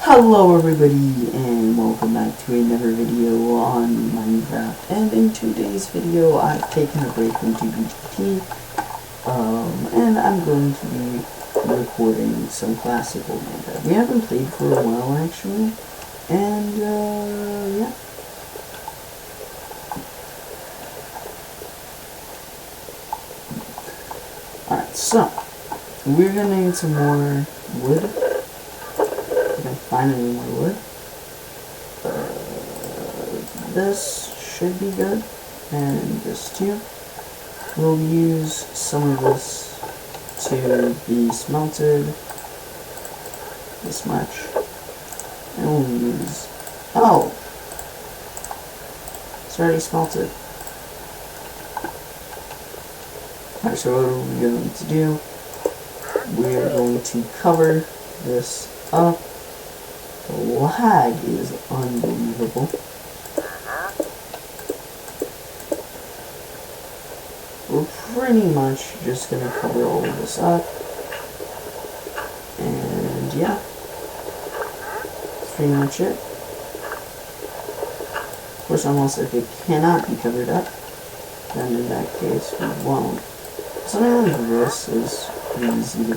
Hello everybody and welcome back to another video on Minecraft, and in today's video I've taken a break from GBGT and I'm going to be recording some classical Minecraft. We haven't played for a while actually, and yeah. Alright, so we're gonna need some more wood. Find any more wood. This should be good, and this too. We'll use some of this to be smelted. This much. And we'll use... Oh! It's already smelted. Alright, so what are we going to do? We're going to cover this up. The lag is unbelievable. We're pretty much just going to cover all of this up. And yeah, that's pretty much it. Of course, unless if it cannot be covered up, then in that case we won't. Something like this is pretty easy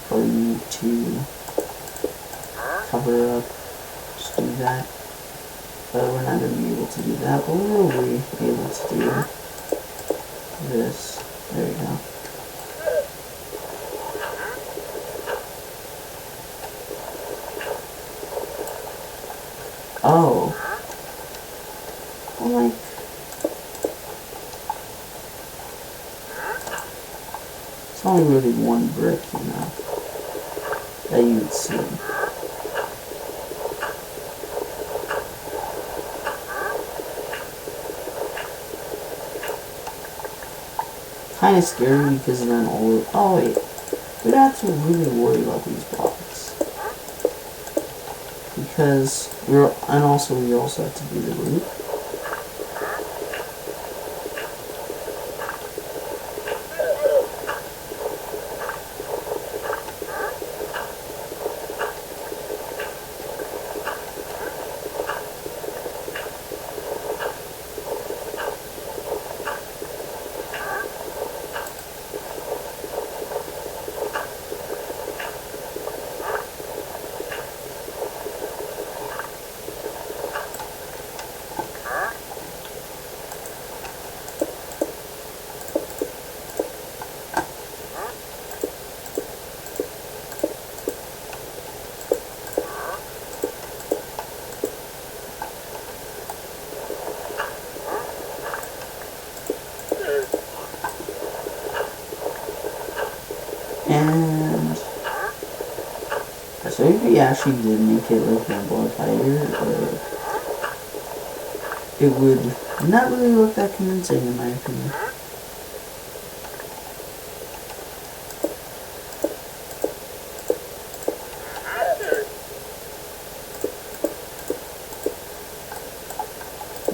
for you to cover up, just do that, but we're not going to be able to do that, but we will be able to do this. There we go. Oh. I'm like... It's only really one brick, you know, that you would see. Kind of scary because then all... Oh wait, we don't have to really worry about these blocks, because we also have to do the roof. And so if we actually did make it like one block higher, it would not really look that convincing in my opinion.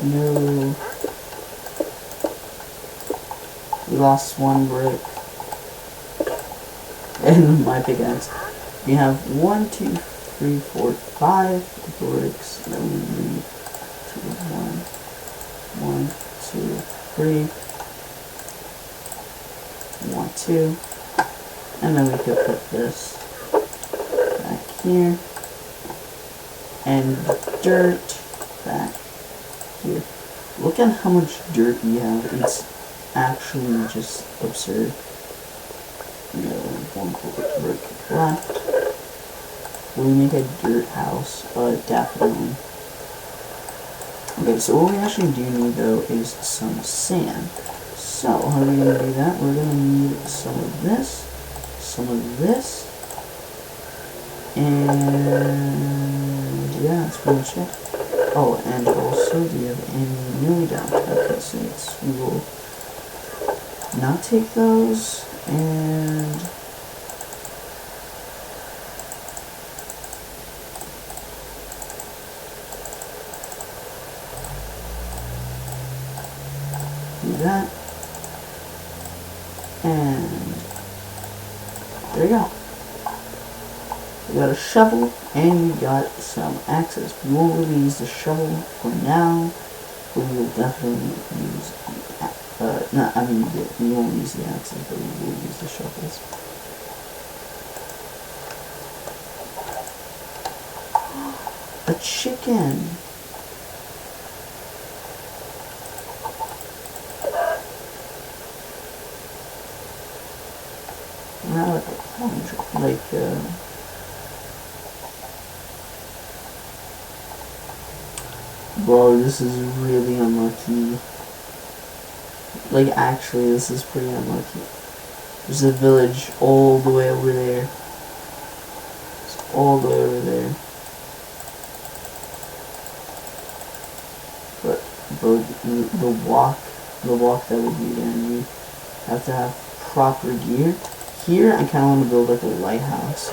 No. We lost one brick. And my pickaxe. We have 1, 2, 3, 4, 5 bricks that we need to 1, 2, 3, 1, 2, and then we could put this back here, and dirt back here. Look at how much dirt we have. It's actually just absurd. You know, one brick left. We make a dirt house, definitely. Okay, so what we actually do need though is some sand. So, how are we going to do that? We're going to need some of this, and yeah, that's pretty much it. Oh, and also, do you have any new down? Okay, so we will not take those, and do that, and there you go. We got a shovel and you got some axes. We won't really use the shovel for now, but we will definitely use we won't use the axes, but we will use the shovels. A chicken! Not like a bro, this is really unlucky. Like, actually, this is pretty unlucky. There's a village all the way over there. It's all the way over there. But, bro, the walk that would be there, and you have to have proper gear. Here, I kind of want to build like a lighthouse.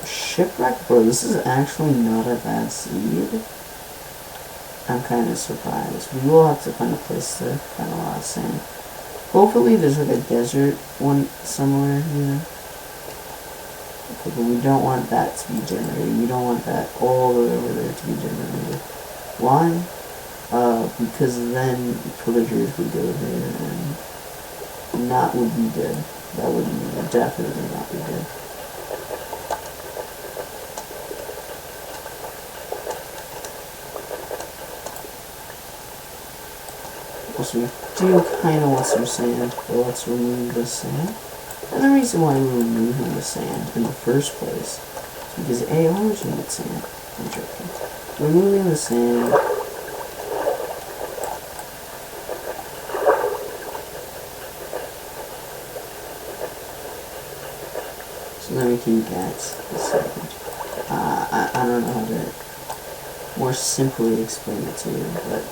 Shipwreck, bro, this is actually not a bad seed. I'm kind of surprised. We will have to find a place to find a lot of sand. Hopefully there's like a desert one somewhere, you know. Okay, but we don't want that to be generated. We don't want that all the way over there to be generated. Why? Because then villagers would go there and that would be good. That would definitely not be good. So we do kind of want some sand, but let's remove the sand. And the reason why we're removing the sand in the first place is because A, why would you need sand? I'm joking. Removing the sand so then we can get the sand. I don't know how to more simply explain it to you, but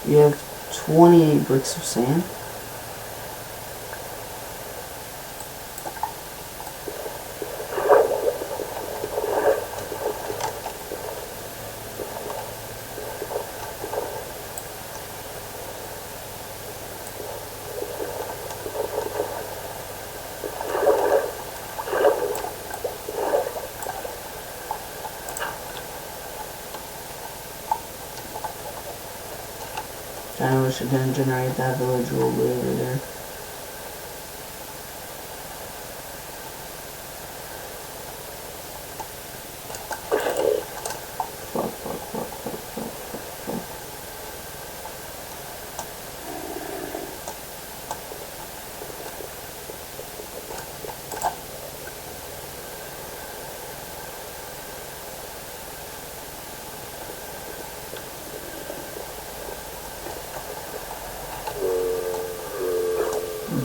you have 28 bricks of sand. I wish I didn't generate that village all the way over there. Fuck.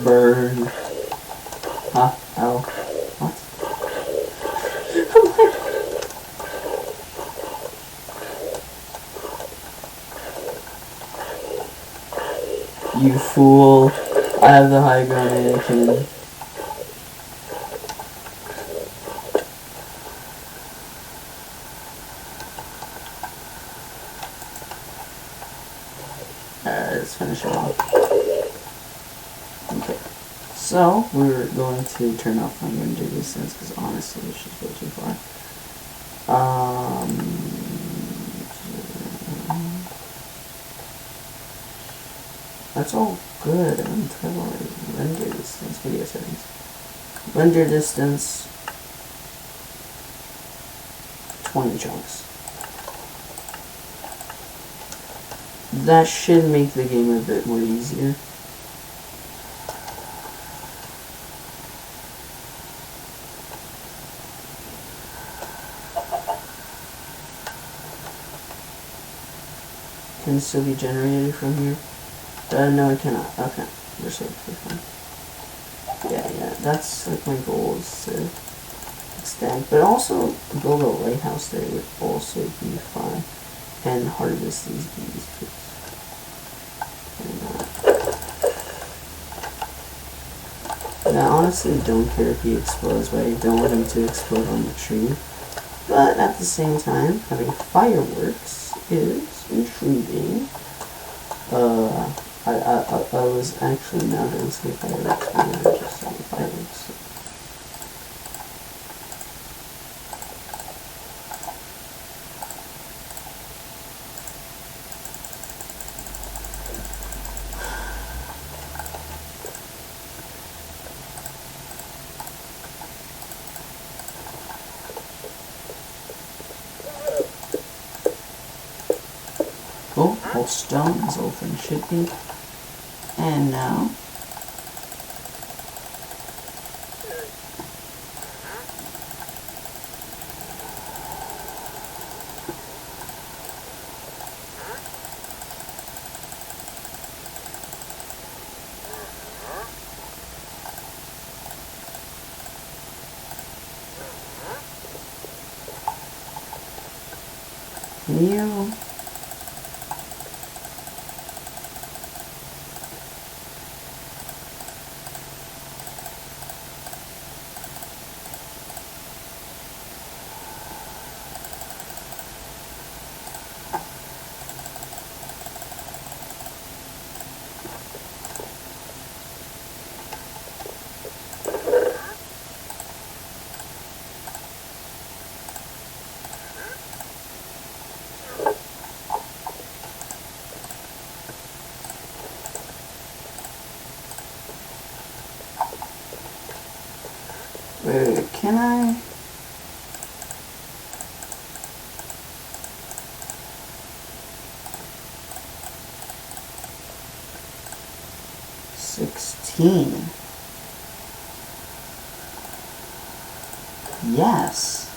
Bird. Huh? Oh. What? You fool. I have the high ground, Anakin. Alright, let's finish it off. Okay. So, we're going to turn off my render distance because honestly it's just way too far. That's all good. I'm trying to render distance, video settings. Render distance 20 chunks. That should make the game a bit more easier. Can it still be generated from here? No, I cannot. Okay, we're safe. We're fine. Yeah, that's like my goal is to extend, but also build a lighthouse there would also be fun, and harvest these bees. I honestly don't care if he explodes, but I don't want him to explode on the tree. But at the same time, having fireworks is intriguing. I was actually not going to say fireworks, but I just saw fireworks. Oh, all stone, as all things should be. And now, you. Wait, can I? Yes.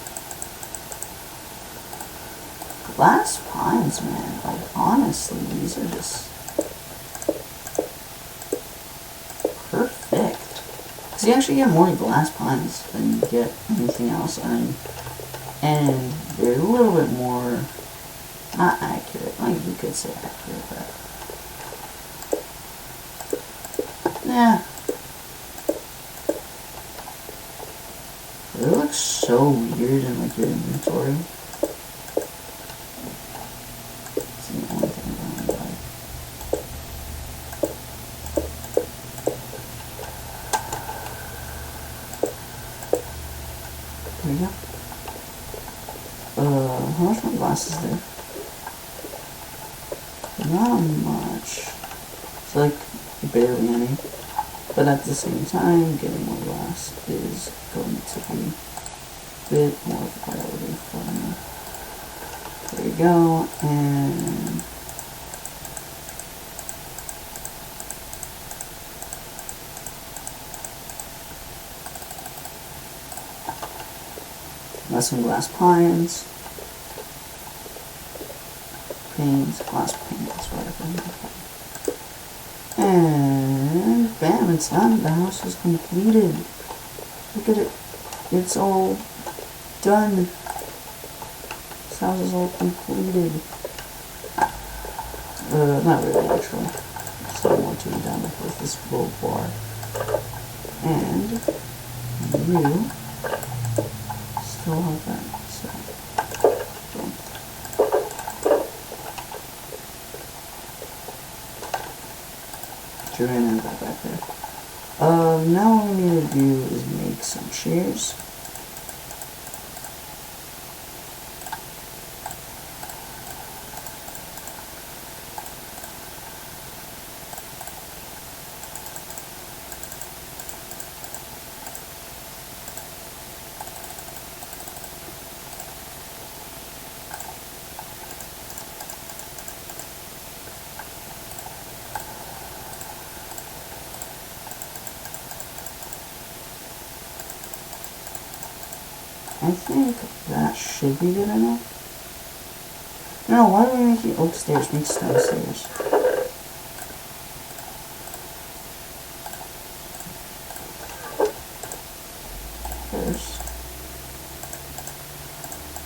Glass pines, man. Like, honestly, these are just perfect. Because you actually get more glass pines than you get anything else, and they're a little bit more, not accurate. Like, you could say accurate, but yeah. It looks so weird in like your inventory. It's the only thing I don't like. There we go. How much more glass is there? Not much. It's like barely any. But at the same time, getting more glass is going to be a bit more of a priority for me. There you go, and that's some glass pines. Glass panes, whatever. And bam, it's done. The house is completed. Look at it. It's all done. This house is all completed. Not really, actually. Still more to be done with this little bar. And you still have that. So, boom. Joanna got back there. Now all we need to do is make some chairs. I think that should be good enough. No, why do we make it oak stairs? Make stone stairs. First,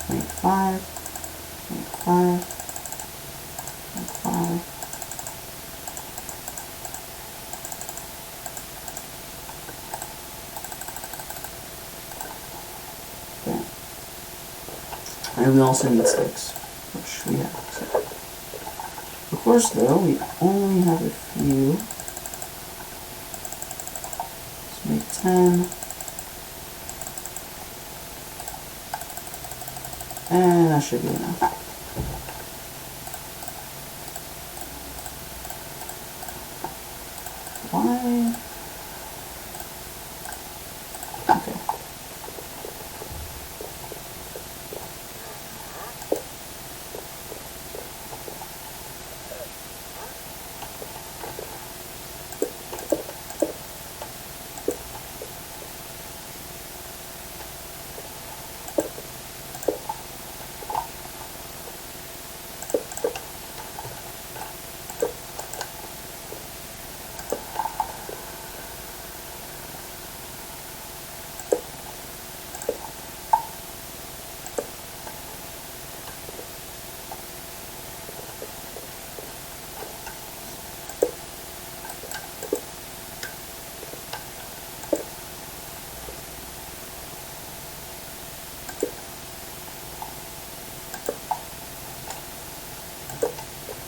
make 5, make 5, make 5. And we also need sticks, which we have. So. Of course, though, we only have a few. Let's make 10. And that should be enough. Why? Okay.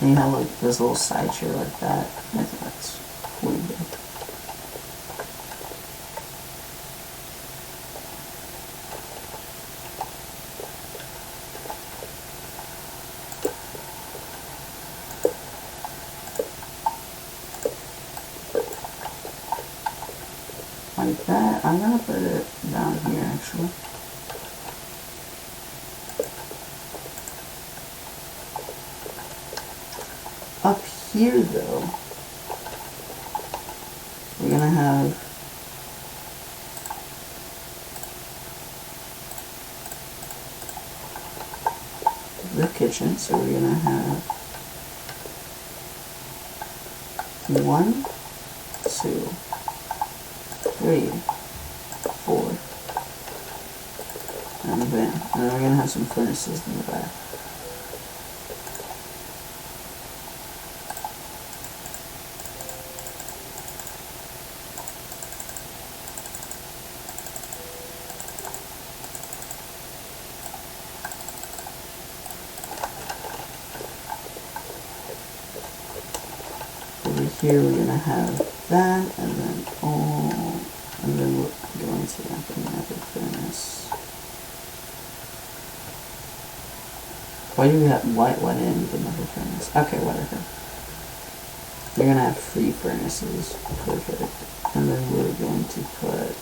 And you have like this little side chair like that. I think that's pretty good. Like that. I'm gonna put it down here actually. Up here, though, we're gonna have the kitchen, so we're gonna have 1, 2, 3, 4, and bam. And then we're gonna have some furnaces in the back. Over here we're gonna have that, and then we're going to have another furnace. Why do we have why didn't need another furnace? Okay, whatever. You're gonna have 3 furnaces, perfect. And then we're going to put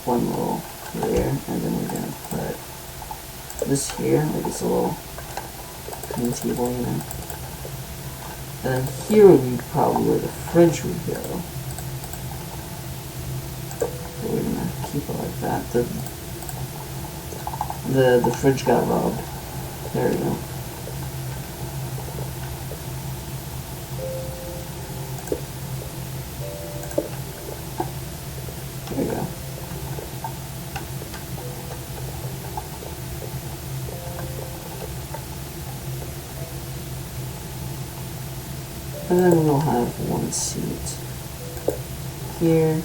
1 little there, and then we're gonna put this here, like it's a little clean table, you know. And then here would be probably where the fridge would go. So we're gonna keep it like that. The fridge got robbed. There we go. There we go. And then we'll have 1 seat here.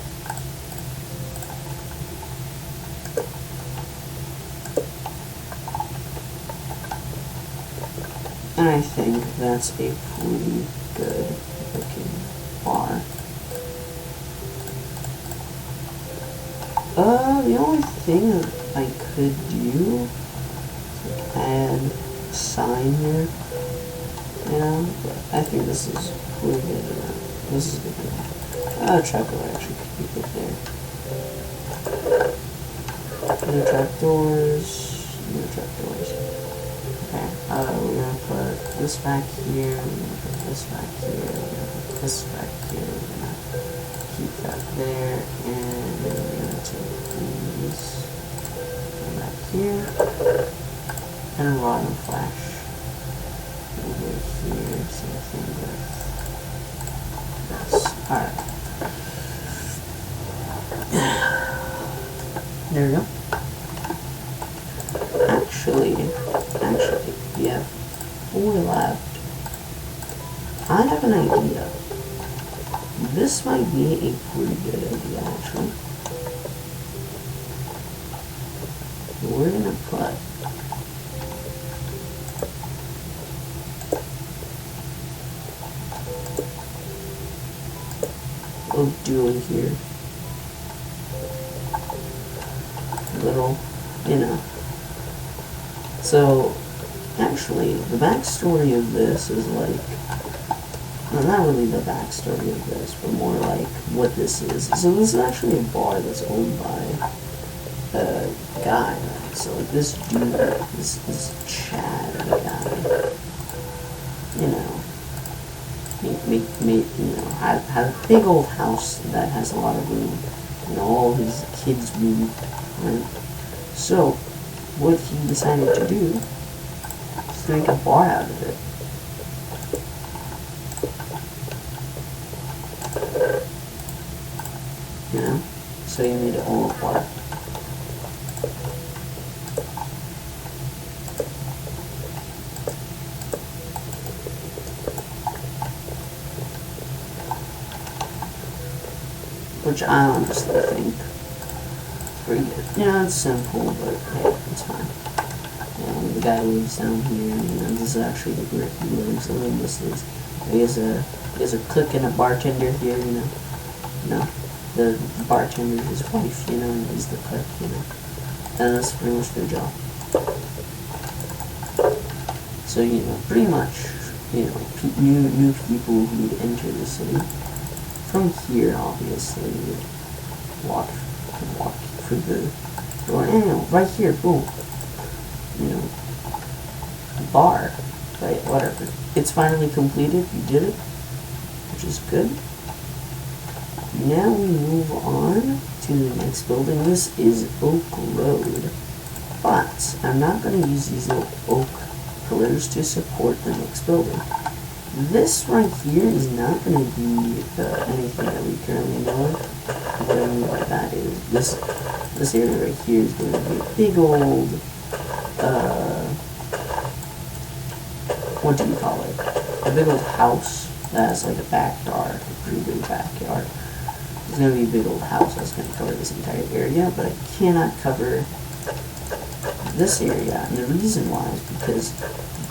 And I think that's a pretty good looking bar. The only thing that I could do is like add a sign here. Yeah, but I think this is pretty good enough. This is good enough. Trapdoor actually could be good there. No trapdoors. No trapdoors. Okay, we're gonna put this back here, we're gonna put this back here, we're gonna put this back here, we're gonna keep that there, and then we're gonna take these back here, and rod and flash over here, same thing with this. Alright. There we go. Actually, we have 4 left. I have an idea. This might be a pretty good idea, actually. we're gonna put oak duo here. Little, you know. So, actually, the backstory of this is like, well, not really the backstory of this, but more like what this is. So this is actually a bar that's owned by a guy. Right? So like this dude, this Chad guy, you know, had a big old house that has a lot of room, you know, all his kids' room, right? So what he decided to do is to make a bar out of it. You know? So he made it all a bar. Which I honestly think is pretty good. You know, it's simple, but hey, it's fine. You know, the guy lives down here, you know, this is actually the brick he lives in. This is, he has a cook and a bartender here, you know. No, the bartender is his wife, you know, and he's the cook, you know. And that's pretty much their job. So, you know, pretty much, you know, new people who would enter the city from here, obviously, would walk through the door. And, you know, right here, boom. You know, bar, right? Whatever. It's finally completed. You did it, which is good. Now we move on to the next building. This is Oak Road, but I'm not going to use these little oak pillars to support the next building. This right here is not going to be anything that we currently know of. What I mean by that is this area right here is going to be a big old, what do you call it? A big old house that has like a backyard, a pretty big backyard. It's going to be a big old house that's going to cover this entire area, but I cannot cover this area, and the reason why is because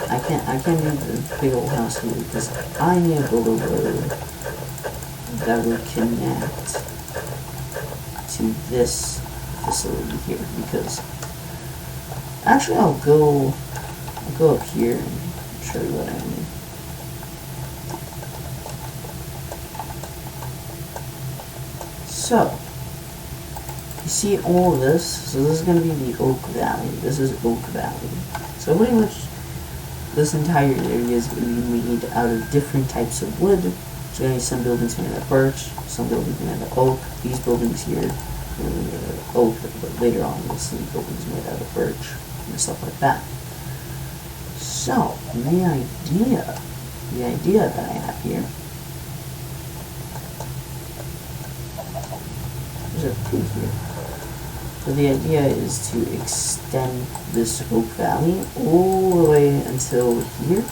I can't do the big old house here because I need to build a road that would connect to this facility here. Because actually, I'll go up here and show you what I mean. So, you see all of this? So this is going to be the Oak Valley. This is Oak Valley. So pretty much this entire area is going to be made out of different types of wood. There's going to be some buildings made out of birch, some buildings made out of oak. These buildings here are made out of oak, but later on you'll see buildings made out of birch and stuff like that. So the idea that I have here, there's a two here. So the idea is to extend this Oak Valley all the way until here,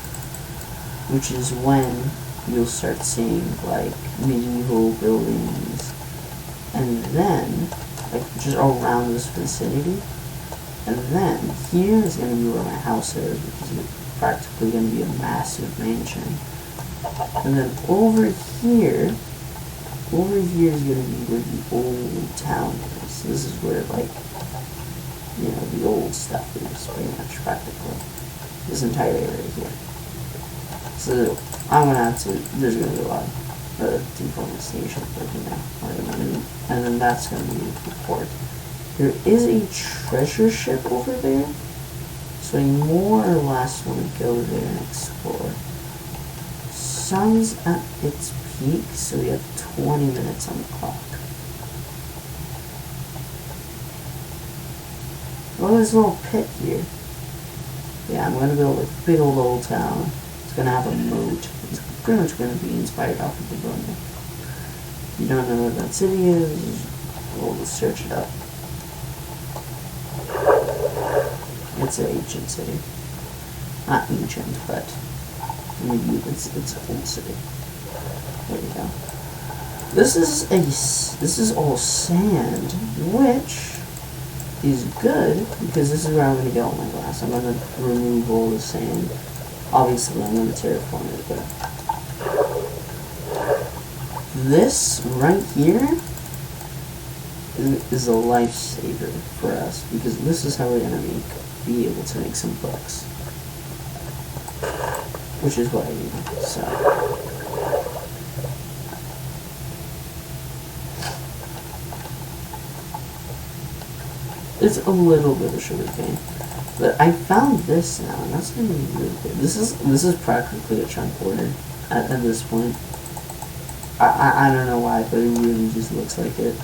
which is when you'll start seeing like medieval buildings, and then like just around this vicinity, and then here is going to be where my house is, which is practically going to be a massive mansion, and then over here is going to be where the old town is. This is where, like, you know, the old stuff is, pretty much, practically. This entire area here. So, I'm going to have to, there's going to be a lot of deforestation, but, you know, and then that's going to be the port. There is a treasure ship over there, so I more or less want to go there and explore. Sun's at its peak, so we have 20 minutes on the clock. Look at this little pit here. Yeah, I'm going to build a big old town. It's going to have a moat. It's pretty much going to be inspired off of the Livonia. If you don't know what that city is, we'll just search it up. It's an ancient city. Not ancient, but maybe it's an old city. There you go. This is all sand, which is good because this is where I'm going to get all my glass. I'm going to remove all the sand. Obviously, I'm going to terraform it, but this right here is a lifesaver for us because this is how we're going to be able to make some books, which is what I need. So it's a little bit of sugarcane, but I found this now, and that's gonna be really good. This is practically a chunk border at this point. I don't know why, but it really just looks like it.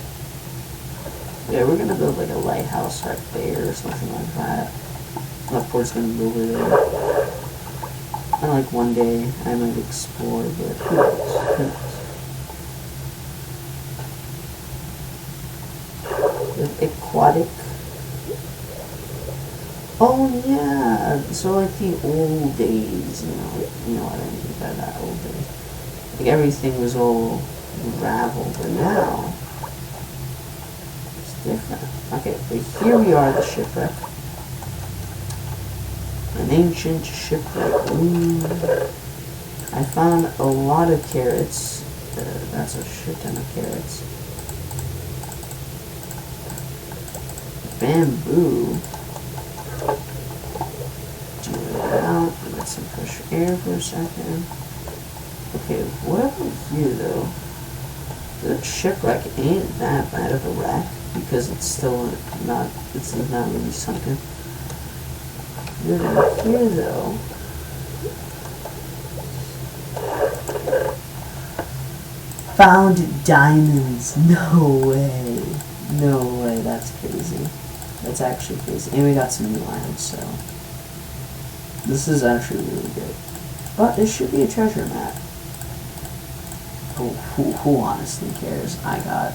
Yeah, we're gonna build like a lighthouse right there or something like that. My port's gonna be over there. And like one day I might explore, but who knows? Who knows? Aquatic. Oh yeah, so like the old days, you know what I mean by that, old days. Like everything was all gravel, but now it's different. Okay, but here we are, the shipwreck. An ancient shipwreck. Ooh. I found a lot of carrots. That's a shit ton of carrots. Bamboo. Out, let some fresh air for a second. Okay, whatever here though, the shipwreck ain't that bad of a wreck because it's still not, it's not really sunken. Here though, found diamonds. No way, that's crazy. That's actually crazy. And we got some new iron, so this is actually really good. But it should be a treasure map. Who honestly cares? I got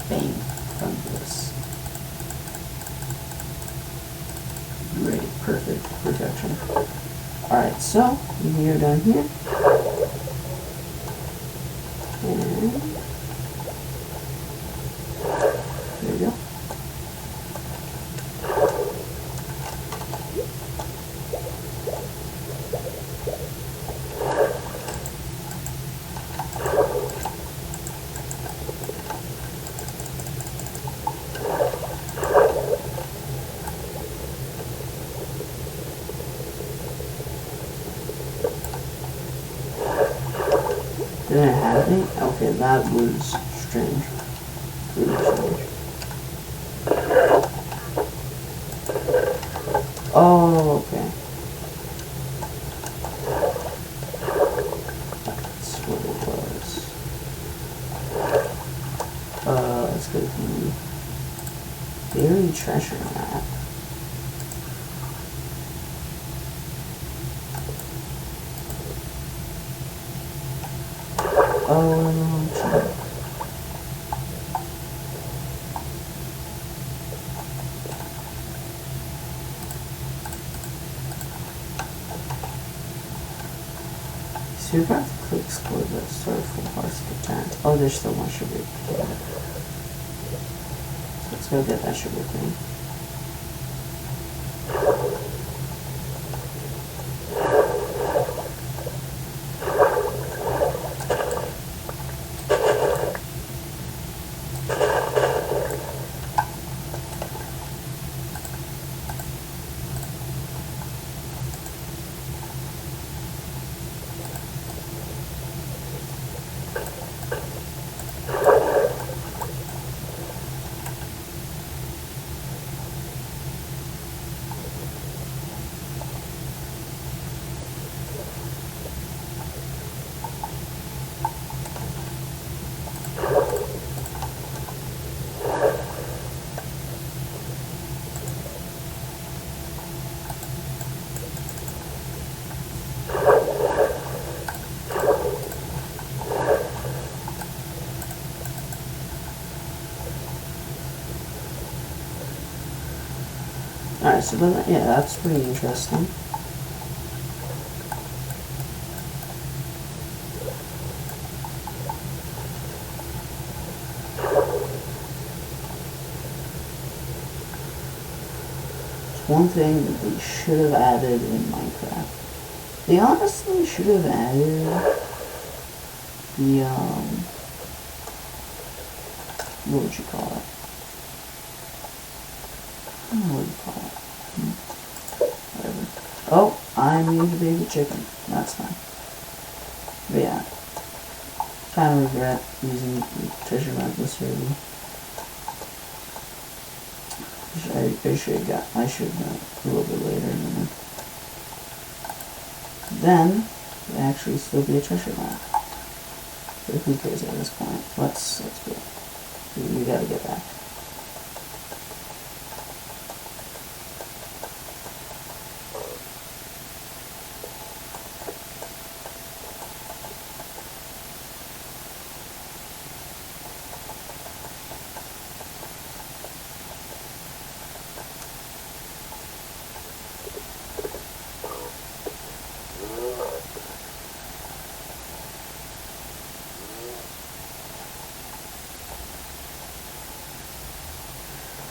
fame from this. Great, perfect, perfection. Alright, so we are down here. And there we go. Did I have any? Okay, that was strange. Really strange. Oh, okay. That's what it was. Let's go to buried treasure map. So you're about to click explore the story full parts of the giant. Oh, there's still one sugar cane. So let's go get that sugar cane. Alright, so then, yeah, that's pretty interesting. one thing that they should have added in Minecraft. They honestly should have added the, what would you call it? I don't know what you call it. Whatever. Oh, I need a baby chicken. That's fine. But yeah. Kind of regret using the treasure map this early. I should have got a little bit later. Then, it'd actually still be a treasure map. But who cares at this point? Let's go. We gotta get back.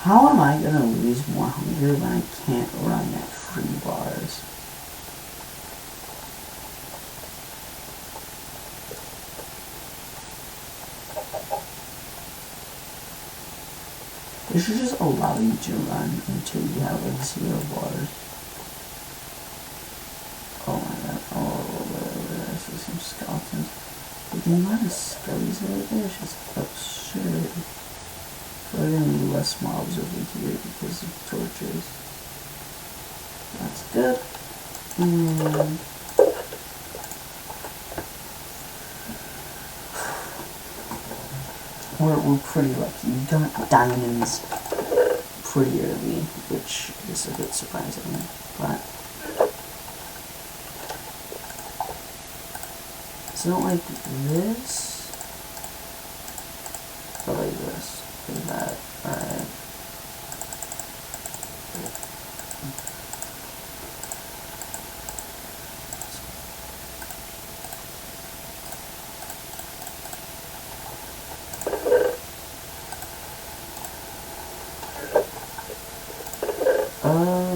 How am I gonna lose more hunger when I can't run at 3 bars? They should just allow you to run until you have like 0 bars. Oh my god, whatever, I see some skeletons. But the amount of skellies over there is just absurd. There are going to be less mobs over here because of torches. That's good. And we're pretty lucky. We got diamonds pretty early, which is a bit surprising. But it's not like this, but like this. Like that. Alright.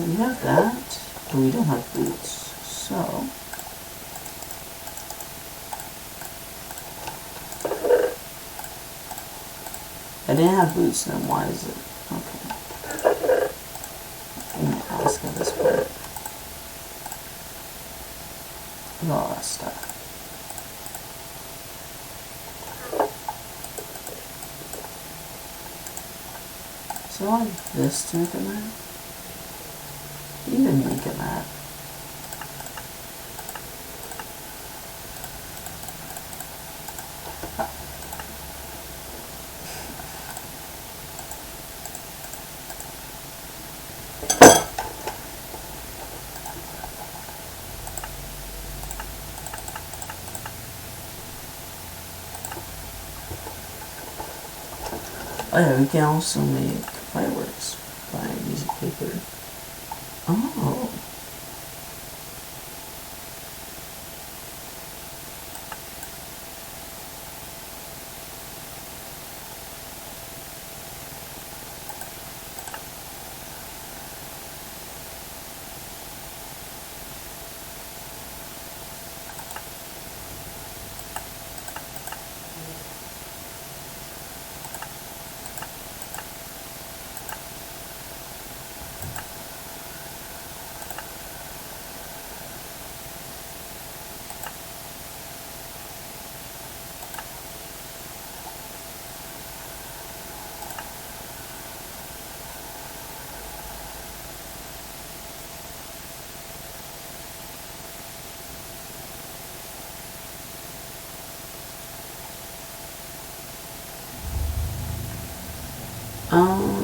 We have that, but we don't have boots, so I didn't have boots, then why is it? Okay. I'm gonna ask at this part. Look at all that stuff. So I like this to make a map. Even make a map. Oh yeah, we can also make fireworks by using paper. Oh. Um,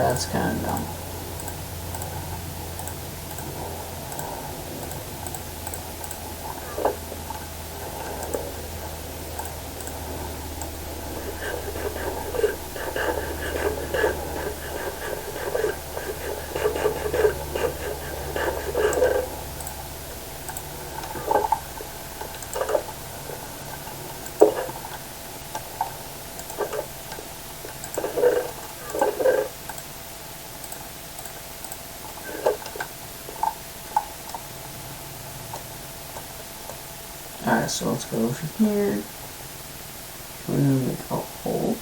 that's kind of dumb. Alright, so let's go over here. We're gonna make a hole.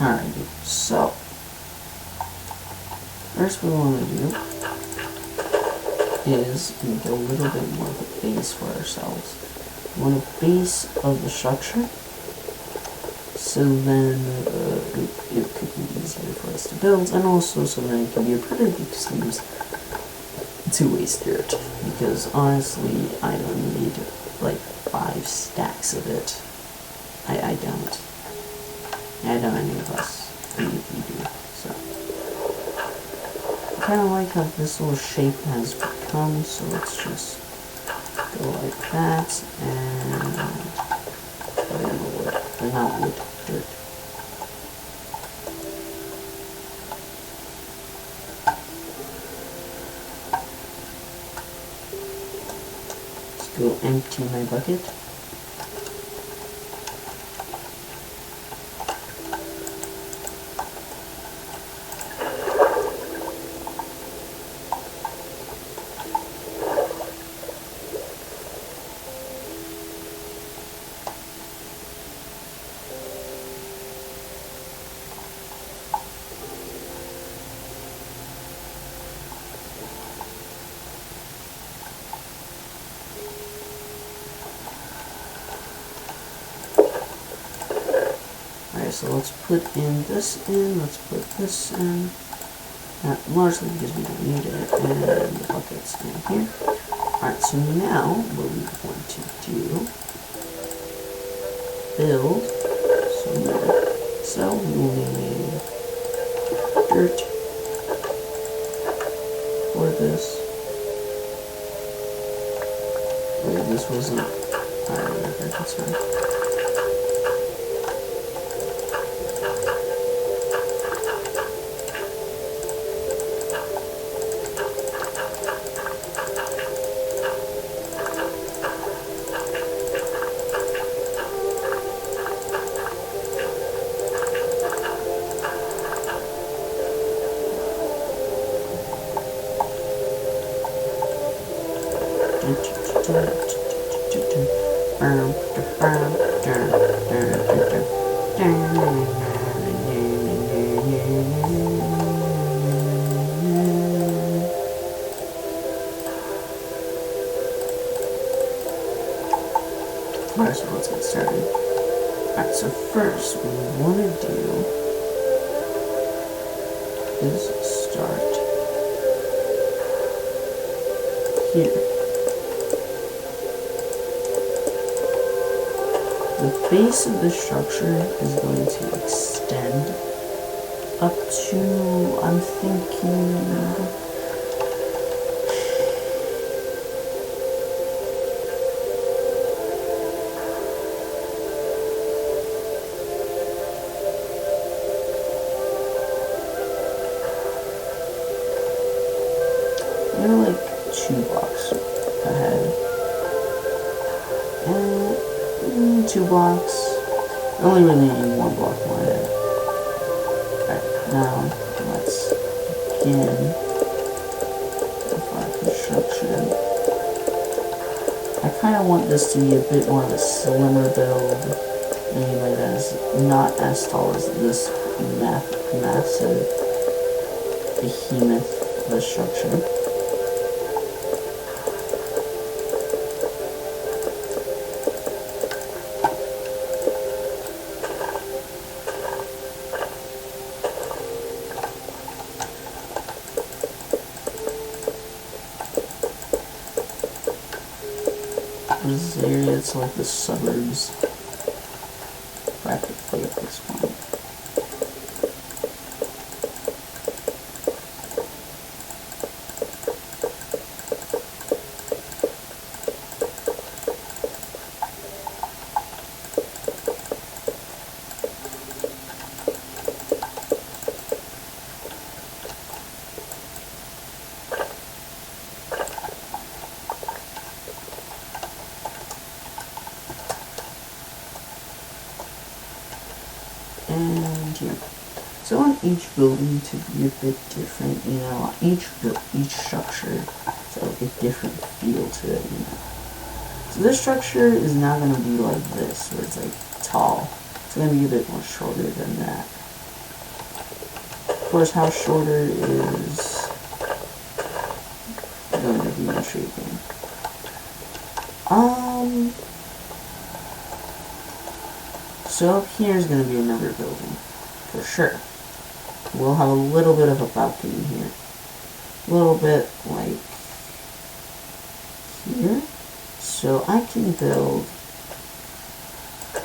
Alrighty, so first we want to do is make a little bit more of a base for ourselves. We want a base of the structure, so then it could be easier for us to build, and also so then it can be a pretty excuse to waste dirt, because honestly I don't need like 5 stacks of it. I don't. I don't any of us. We do. So I kind of like how this little shape has become. So let's just go like that and put in the wood, or not wood, dirt. Let's go empty my bucket. So let's put in this in, let's put this in, largely because we don't need it, and the buckets in here. Alright, so now what we want to do, build some more. So we will need dirt for this. Wait, this wasn't, alright, that's fine. Alright, so let's get started. Alright, so first what we want to do is start here. The base of the structure is going to extend up to, I'm thinking, 2 blocks ahead. And 2 blocks. I only really need 1 block more ahead. Alright, now let's begin with our construction. I kind of want this to be a bit more of a slimmer build, meaning that is not as tall as this massive behemoth of a structure. This area, it's like the suburbs, practically at this point. And here. So I want each building to be a bit different, you know, each structure to have like a different feel to it, you know. So this structure is not going to be like this, where it's like tall. It's going to be a bit more shorter than that. Of course, how shorter is going to be intriguing. So up here is going to be another building, for sure. We'll have a little bit of a balcony here. A little bit like here. So I can build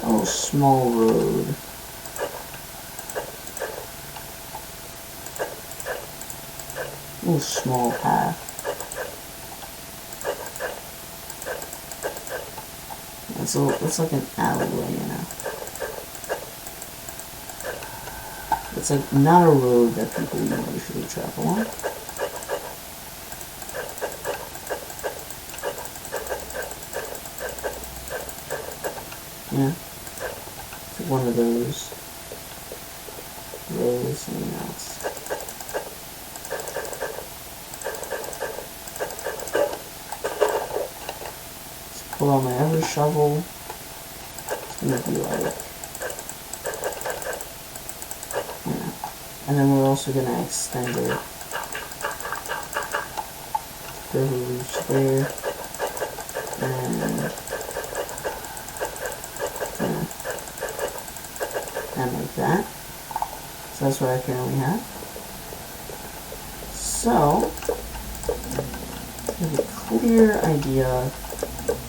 a little small road. A little small path. It's like an alleyway, you know. It's like not a road that people usually travel on. Yeah. It's like one of those roads, you know. Let's pull out my other shovel. It's gonna be like, and then we're also going to extend it to reach there, and like that. So that's what I currently have. So, we have a clear idea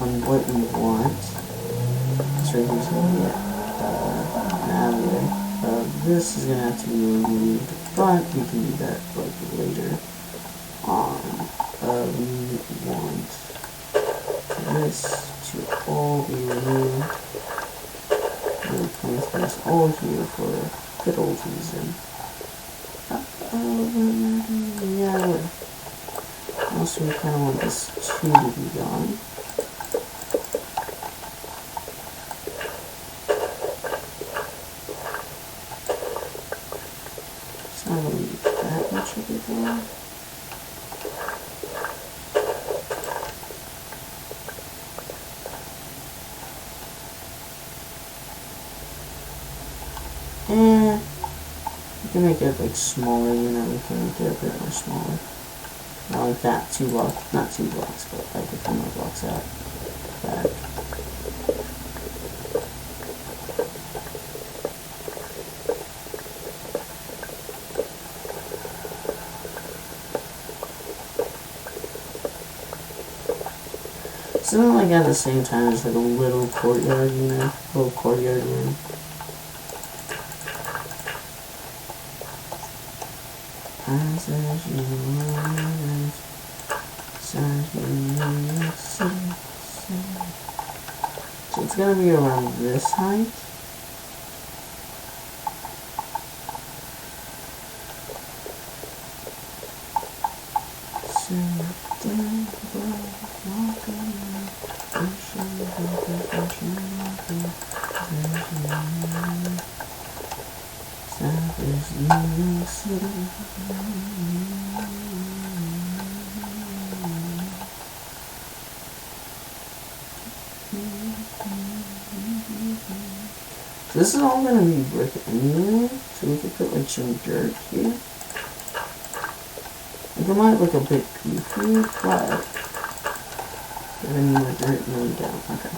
on what we want. So here's going to be an alleyway. This is going to have to be removed, but we can do that like later on. We want this to all be removed. We'll place this all here for good old reason. Yeah, also we kind of want this 2 to be gone. I don't need that much of it there. And we can make it like smaller, you know, we can make it a bit more smaller. Not like that, 2 blocks, not 2 blocks, but like a few more blocks out back. So then, like, at the same time, it's like a little courtyard, you know? Little courtyard room. So it's gonna be around this height. So, down. This is all gonna be brick anyway, so we could put like some dirt here. Like, it might look a bit goofy, but if any more dirt, no we don't. Okay.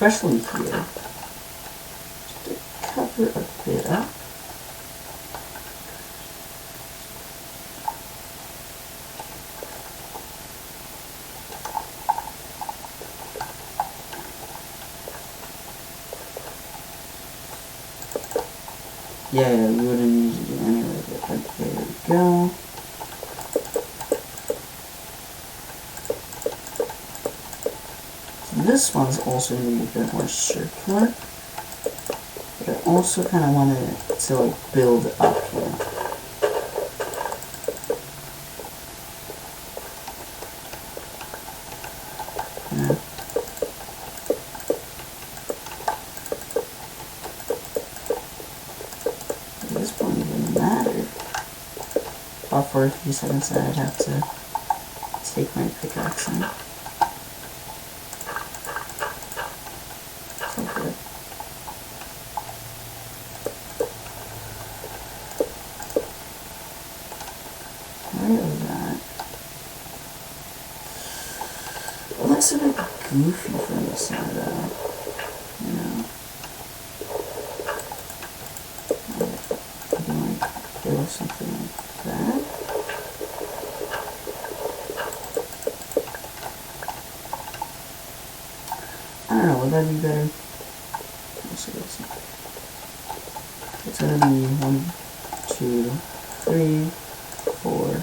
Especially here. Just to cover a bit up. Yeah, we wouldn't need to do anyway, but like, there we go. So this one's also going to be a bit more circular, but I also kind of want it to like build up here. Yeah. This won't even matter. But for a few seconds I'd have to take my pickaxe in. So good. Right of that. It looks a bit goofy from the side though. You know. I can like build something like that. I don't know, would that be better? Let's see, it's gonna be 1, 2, 3, 4.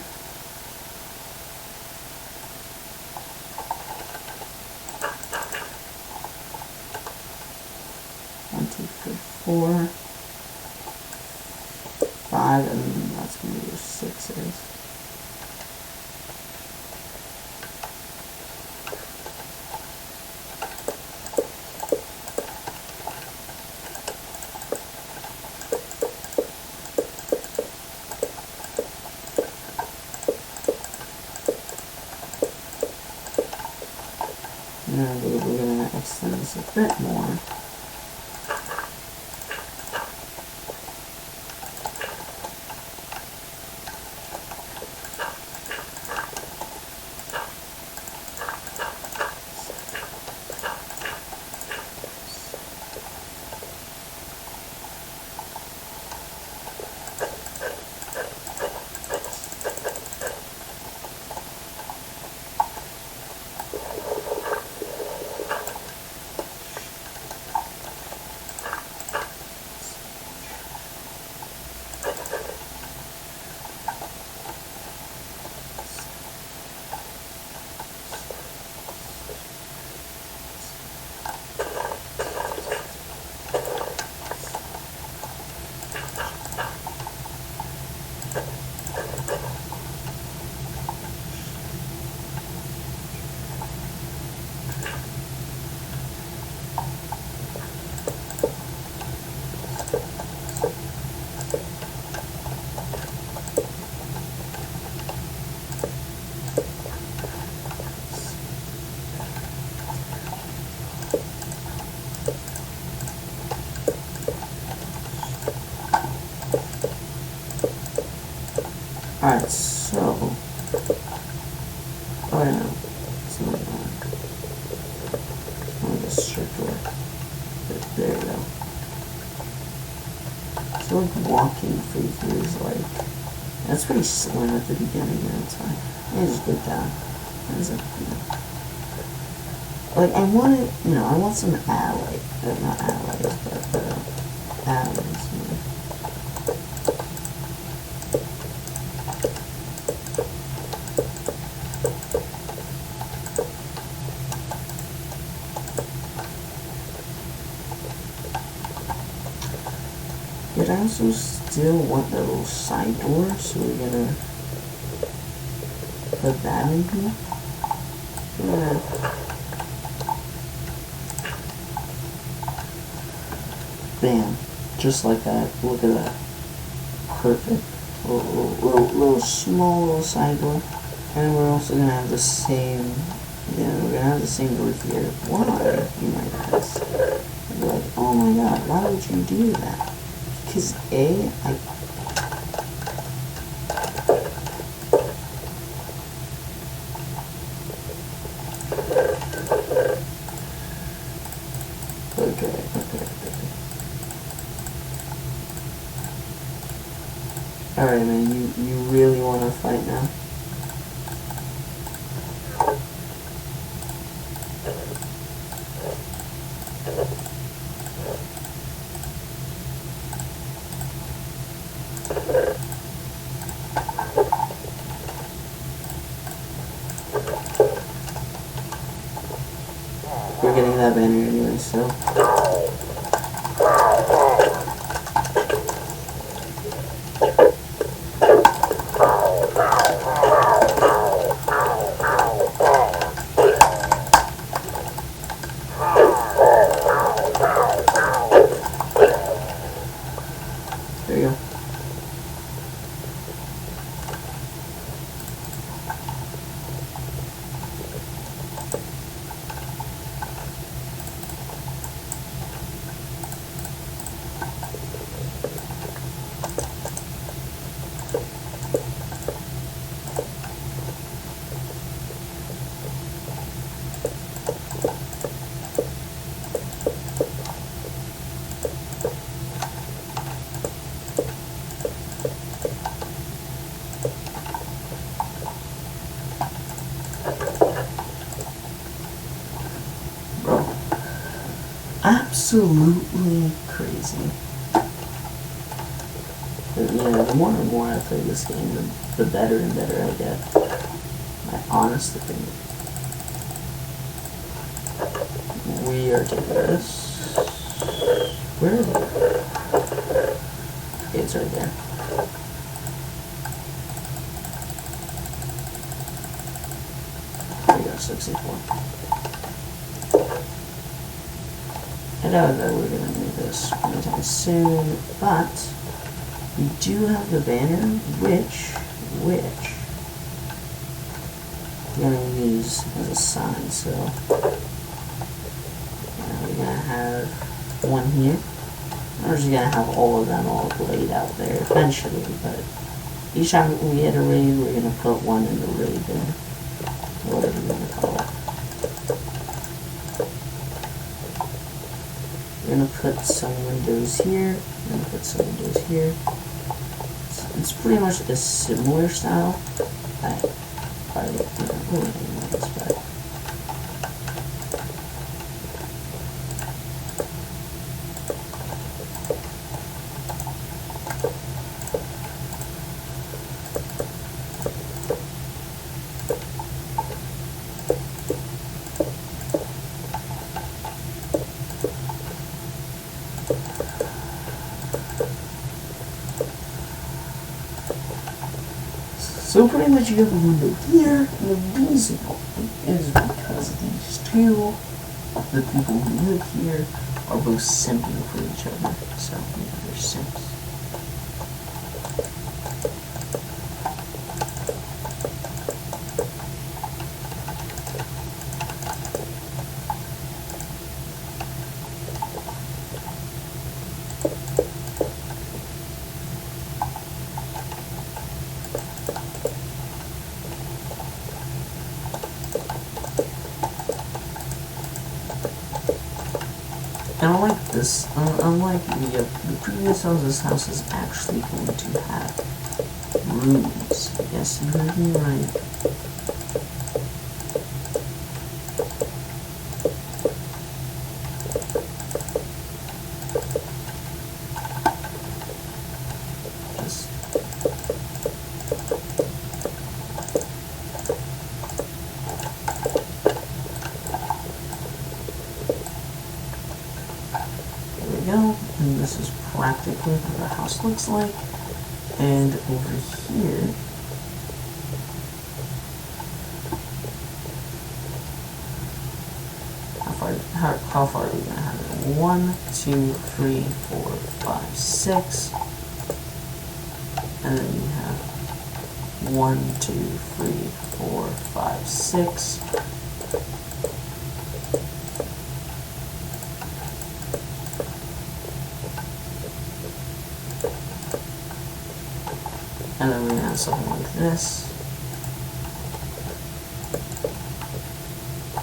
One, two, three, 4, 5, and that's gonna be your 6s. Now we're going to extend this a bit more. Alright, so... Oh yeah, it's not that. I'll just circle it. There we go. So like walking through here is like... That's pretty slim at the beginning, you know, it's like... I just did that. That's a, you know. Like, I want it, you know, I want some ally. Not allies, but allies, you know. but I also still want the little side door, so we're gonna put that in here. Yeah. Bam. Just like that. Look at that. Perfect. Little small little side door. And we're also gonna have the same, we're gonna have the same door here. Why, you might ask? And you're like, oh my god, why would you do that? Because Okay. Alright, man, you really want to fight now? We're getting that banner anyway, so... There you go. Absolutely crazy. But, the more and more I play this game, the better and better I get. My honest opinion. We are taking this. Where is it? Okay, it's right there. There we go, 64. I doubt that we're going to do this anytime soon, but we do have the banner, which we're going to use as a sign, so we're going to have one here. We're just going to have all of them all laid out there eventually, but each time we hit a raid, we're going to put one in the raid bin, whatever you want to call it. We're going to put some windows here, we're going to put some windows here. It's pretty much a similar style. So pretty much you have a window here, and the reason is because these two, the people who live here, are both simping for each other. So, they're simps. And unlike this, unlike the previous house, this house is actually going to have rooms. Yes, you heard me right. go. And this is practically how the house looks like. And over here, how far are we gonna have it? 1, 2, 3, 4, 5, 6. And then you have 1, 2, 3, 4, 5, 6. And then we're gonna have something like this.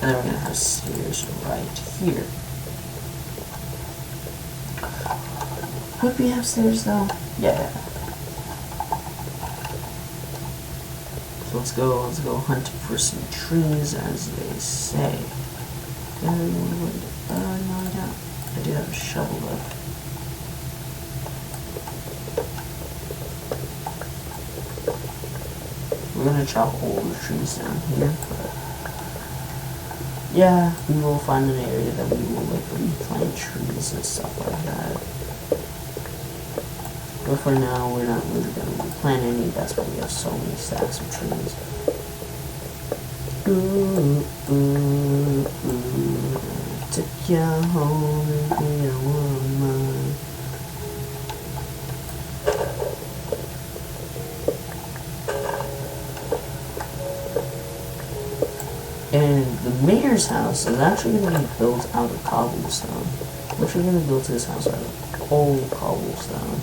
And then we're gonna have stairs right here. Would we have stairs though? Yeah. So let's go hunt for some trees, as they say. No, I don't. I do have a shovel though. We're gonna chop all the trees down here, but yeah, we will find an area that we will like replant trees and stuff like that. But for now, we're not really gonna replant any. That's why we have so many stacks of trees. Ooh, ooh, ooh. Took you home and be a woman. And the mayor's house is actually going to be built out of cobblestone. We're actually going to build his house out of old cobblestone.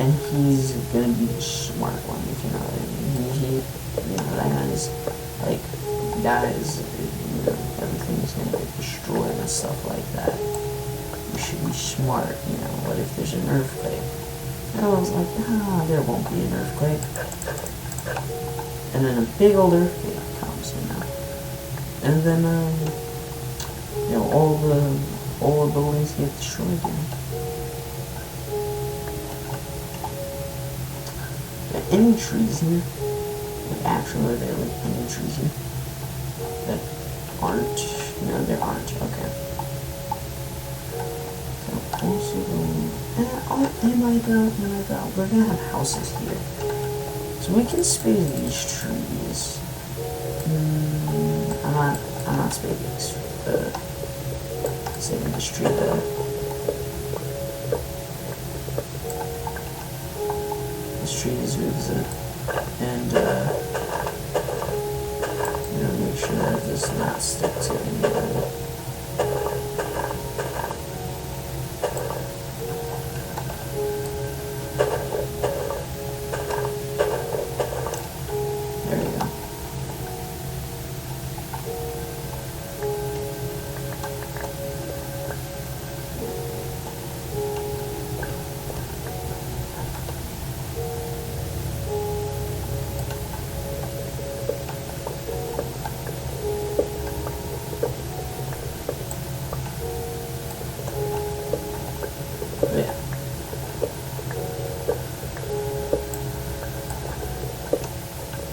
And he's going to be the smart one, if you know what I mean. He you know, that guy's, like, guys, you know, everything's going to get destroyed and stuff like that. You should be smart, you know. What if there's an earthquake? And I was like, there won't be an earthquake. And then a big old earthquake comes, you know. And then, you know, all the buildings get destroyed, you know. Any trees here? Like, actually, are there like any trees here that aren't? No, there aren't. Okay. So also, they might go. We're gonna have houses here, so we can space these trees. I'm not saving this tree though. This tree is really good. And, you know, make sure that it does not stick to anything.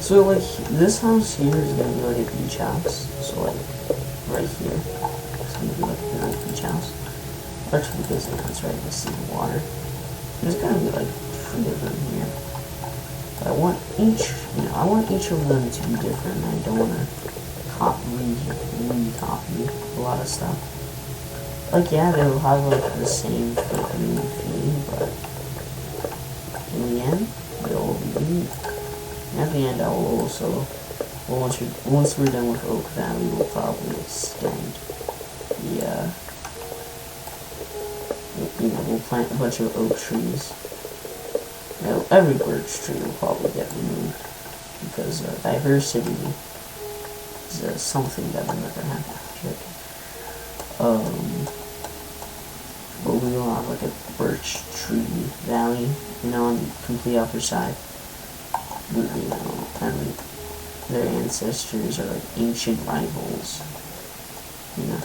So, like, this house here is gonna be like a beach house. So, like, right here, it's gonna be like a nice beach house. Actually, because it's right next to the water. There's gonna be like 3 of them here. But I want each of them to be different. I don't want to recopy a lot of stuff. Like, yeah, they'll have like the same freaking theme, but in the end, they'll all be unique. At the end, I will also, once we're done with Oak Valley, we'll probably extend the, we'll plant a bunch of oak trees. You know, every birch tree will probably get removed, because diversity is something that will never happen. But we will have like a birch tree valley, you know, on the complete upper side. You know, and their ancestors are like ancient rivals, you know.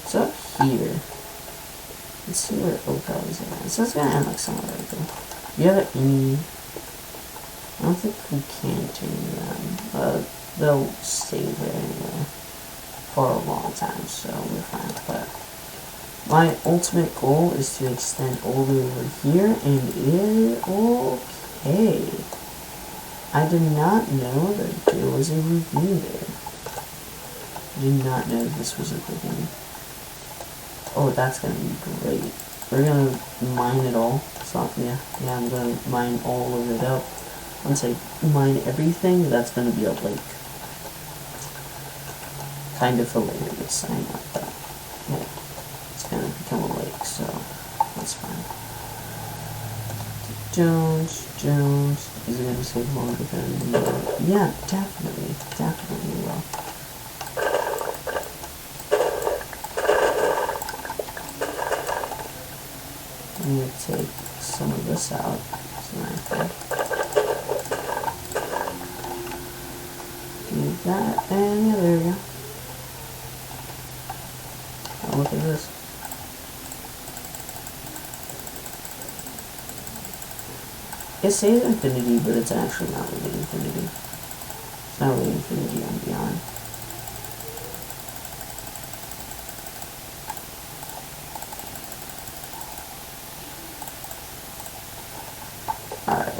So up here, let's see where Oak Valley's at. So it's gonna end like somewhere right there. Do you have any? I don't think we can change them. They'll stay there anyway for a long time, so we're fine. But my ultimate goal is to extend all the way over here, and okay. I did not know that there was a review there. I did not know this was a review. Oh, that's gonna be great. We're gonna mine it all. So yeah, I'm gonna mine all of it up. Once I mine everything, that's gonna be a lake. Kind of hilarious, I know, but yeah, it's gonna become a lake, so that's fine. Jones, is it gonna take longer than yeah, definitely will. I'm gonna take some of this out. So I think do that, and yeah, there we go. Now look at this. It says infinity, but it's actually not really infinity. It's not really infinity on Beyond. Alright.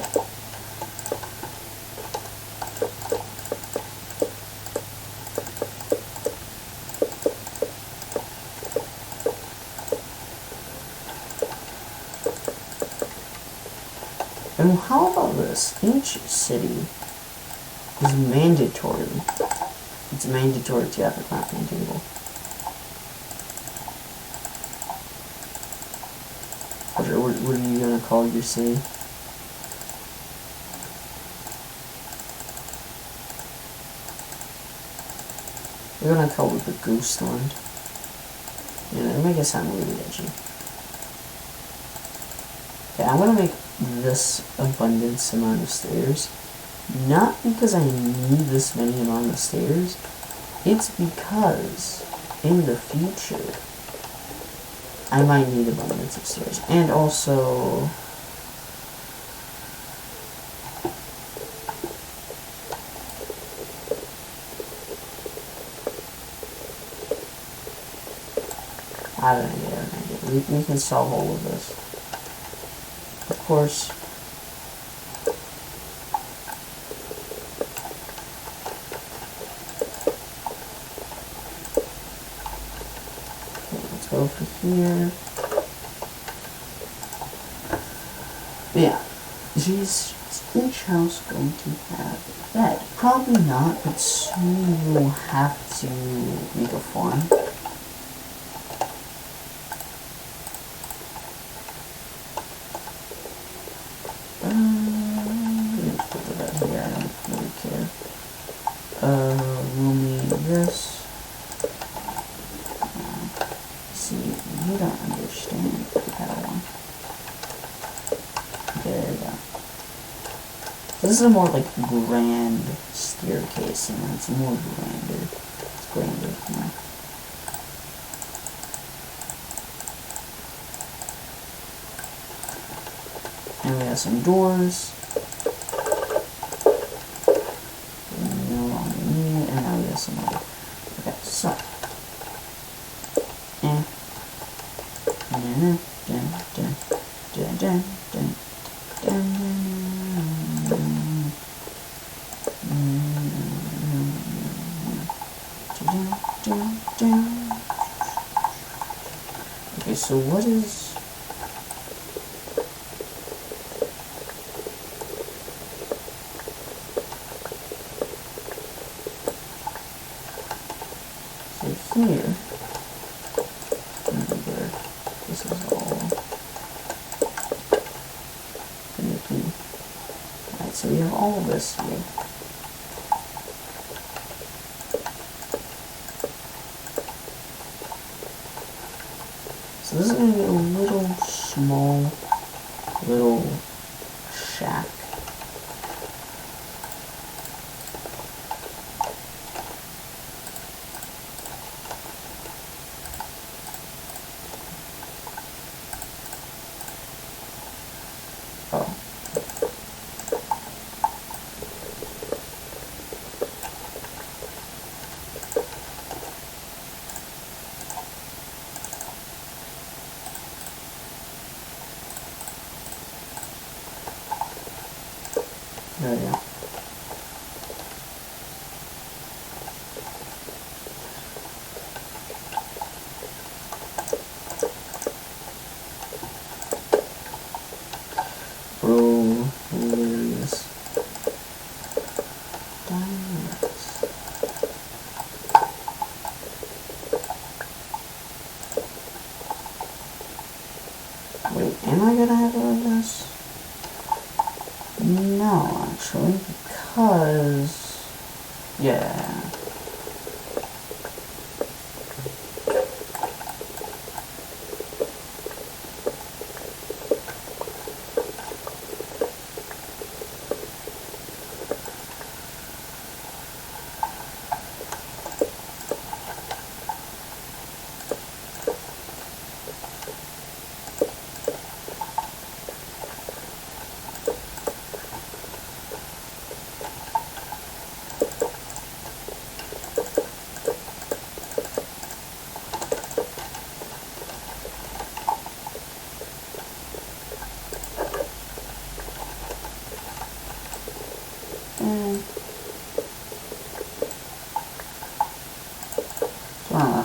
And how about this? Each city is mandatory. It's mandatory to have a crafting table. What are you gonna call your city? We're gonna call it the Ghost Land. Yeah, make it sound really edgy. Okay, I'm gonna make this abundance amount of stairs. Not because I need this many amount of stairs. It's because in the future I might need abundance of stairs. And also I don't know, we can solve all of this. Of course, okay, let's go over here. Yeah, is each house going to have a bed? Probably not, but soon we'll have to make a farm. We'll need this. See, you don't understand how. There we go. This is a more like grand staircase, and it's more grander. It's grander, you know. And we have some doors. Some other. Okay, so okay, so what is here? Remember, this is all finicky. Alright, so we have all of this here. So this is going to be a little small, little shack. There we go. Bro, hilarious. Diamonds. Wait, am I gonna have all of this? No, actually, because... yeah.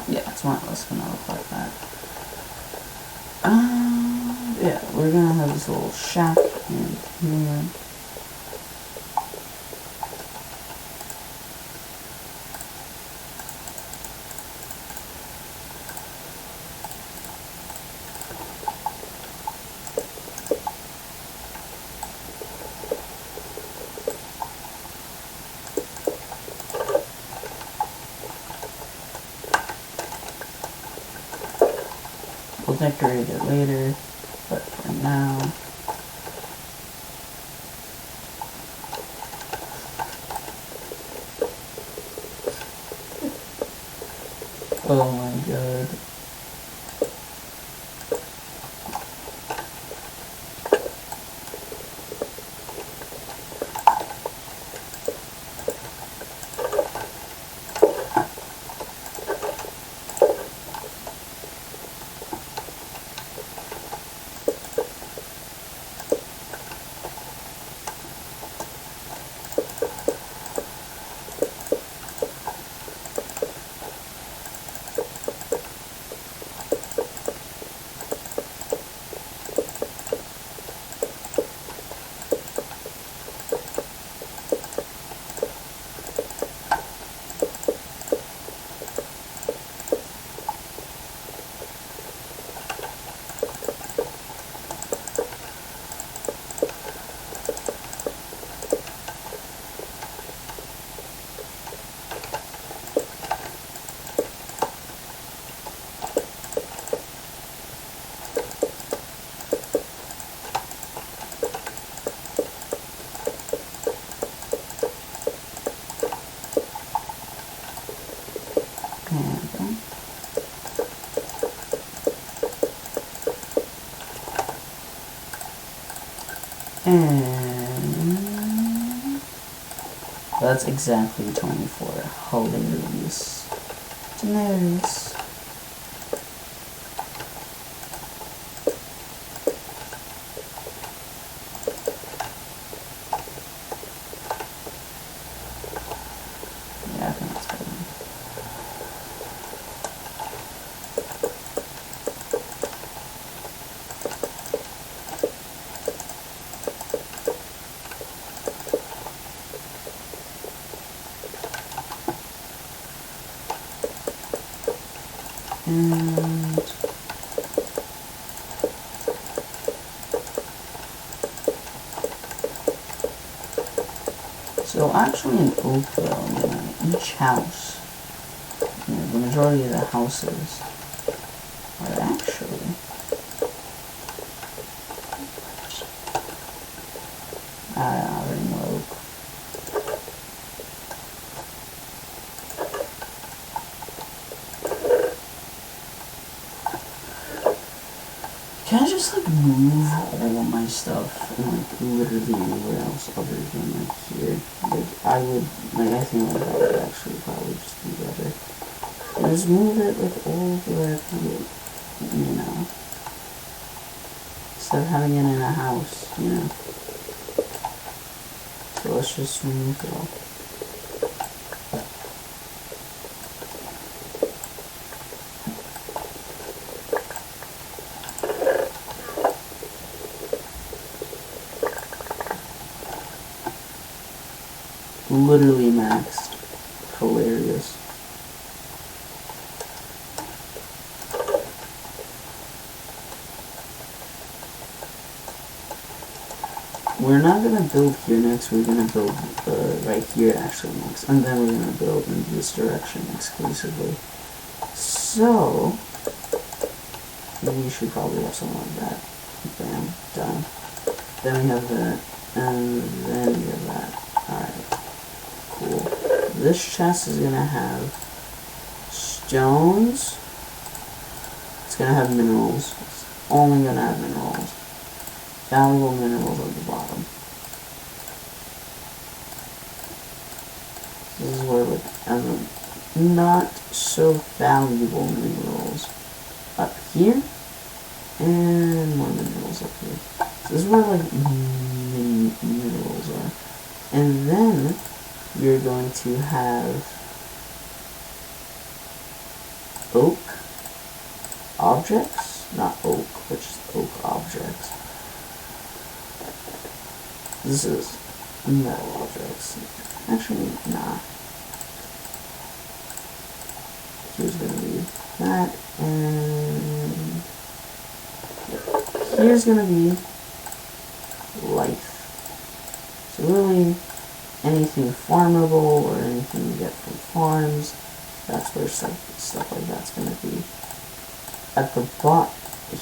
Yeah, it's more or less gonna look like that. Yeah, we're gonna have this little shack in here. We'll decorate it later, but for now... oh my god. And that's exactly 24. Hilarious. Hilarious. Yeah, I think that's good. And so actually in Oakville, each house, the majority of the houses are actually remote. Can I just like move all of my stuff and like literally anywhere else other than like here? Like I would, like I think like that would actually probably just be better. Just move it like all the way up, you know, instead of having it in a house, you know. So let's just remove it all. Literally maxed. Hilarious. We're not gonna build here next, we're gonna build right here actually next, and then we're gonna build in this direction exclusively. So, we should probably have something like that. Bam, done. Then we have that, and then we have that. Alright, cool. This chest is gonna have stones. It's gonna have minerals. It's only gonna have minerals. Valuable minerals at the bottom. This is where not so valuable minerals up here, and more minerals up here. So this is where like minerals are, and then you're going to have oak objects, not oak, but just oak objects. This is metal objects. Actually, nah. Here's gonna be that, and here's gonna be life. So really, anything farmable or anything you get from farms, that's where stuff like that's gonna be. At the bottom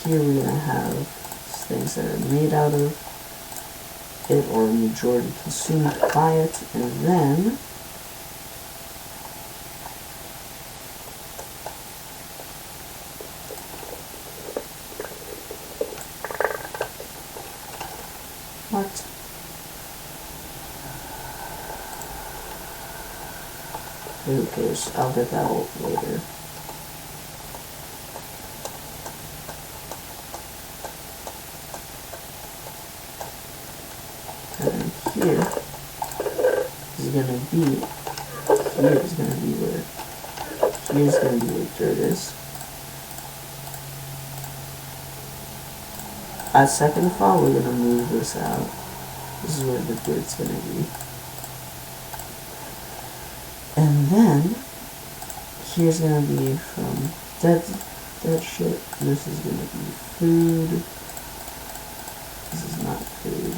here, we're gonna have things that are made out of it or majority consumed by it, and then what? Who cares? I'll get that out later. And here is gonna be where dirt is. At second fall, we're gonna move this out. This is where the dirt's gonna be. And then here's gonna be from dead shit. This is gonna be food. This is not food.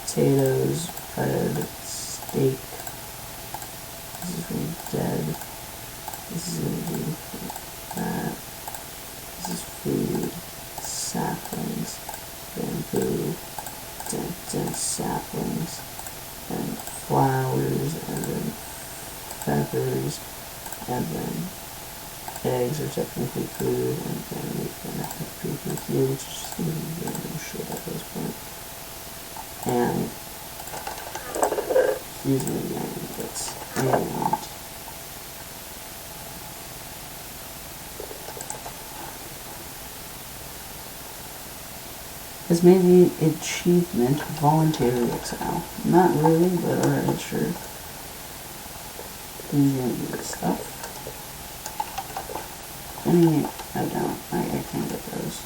Potatoes, bread, steak. This is from dead. This is gonna be that. This is food. Saplings, bamboo, dense saplings, and flowers, and then feathers, and then eggs are technically food, and then we can have food here, which is just gonna be random shit at this point. And here's gonna be iron ingots, and has made the achievement voluntary exile. Not really, but alright, sure. He's gonna do this stuff. I don't. I can't get those.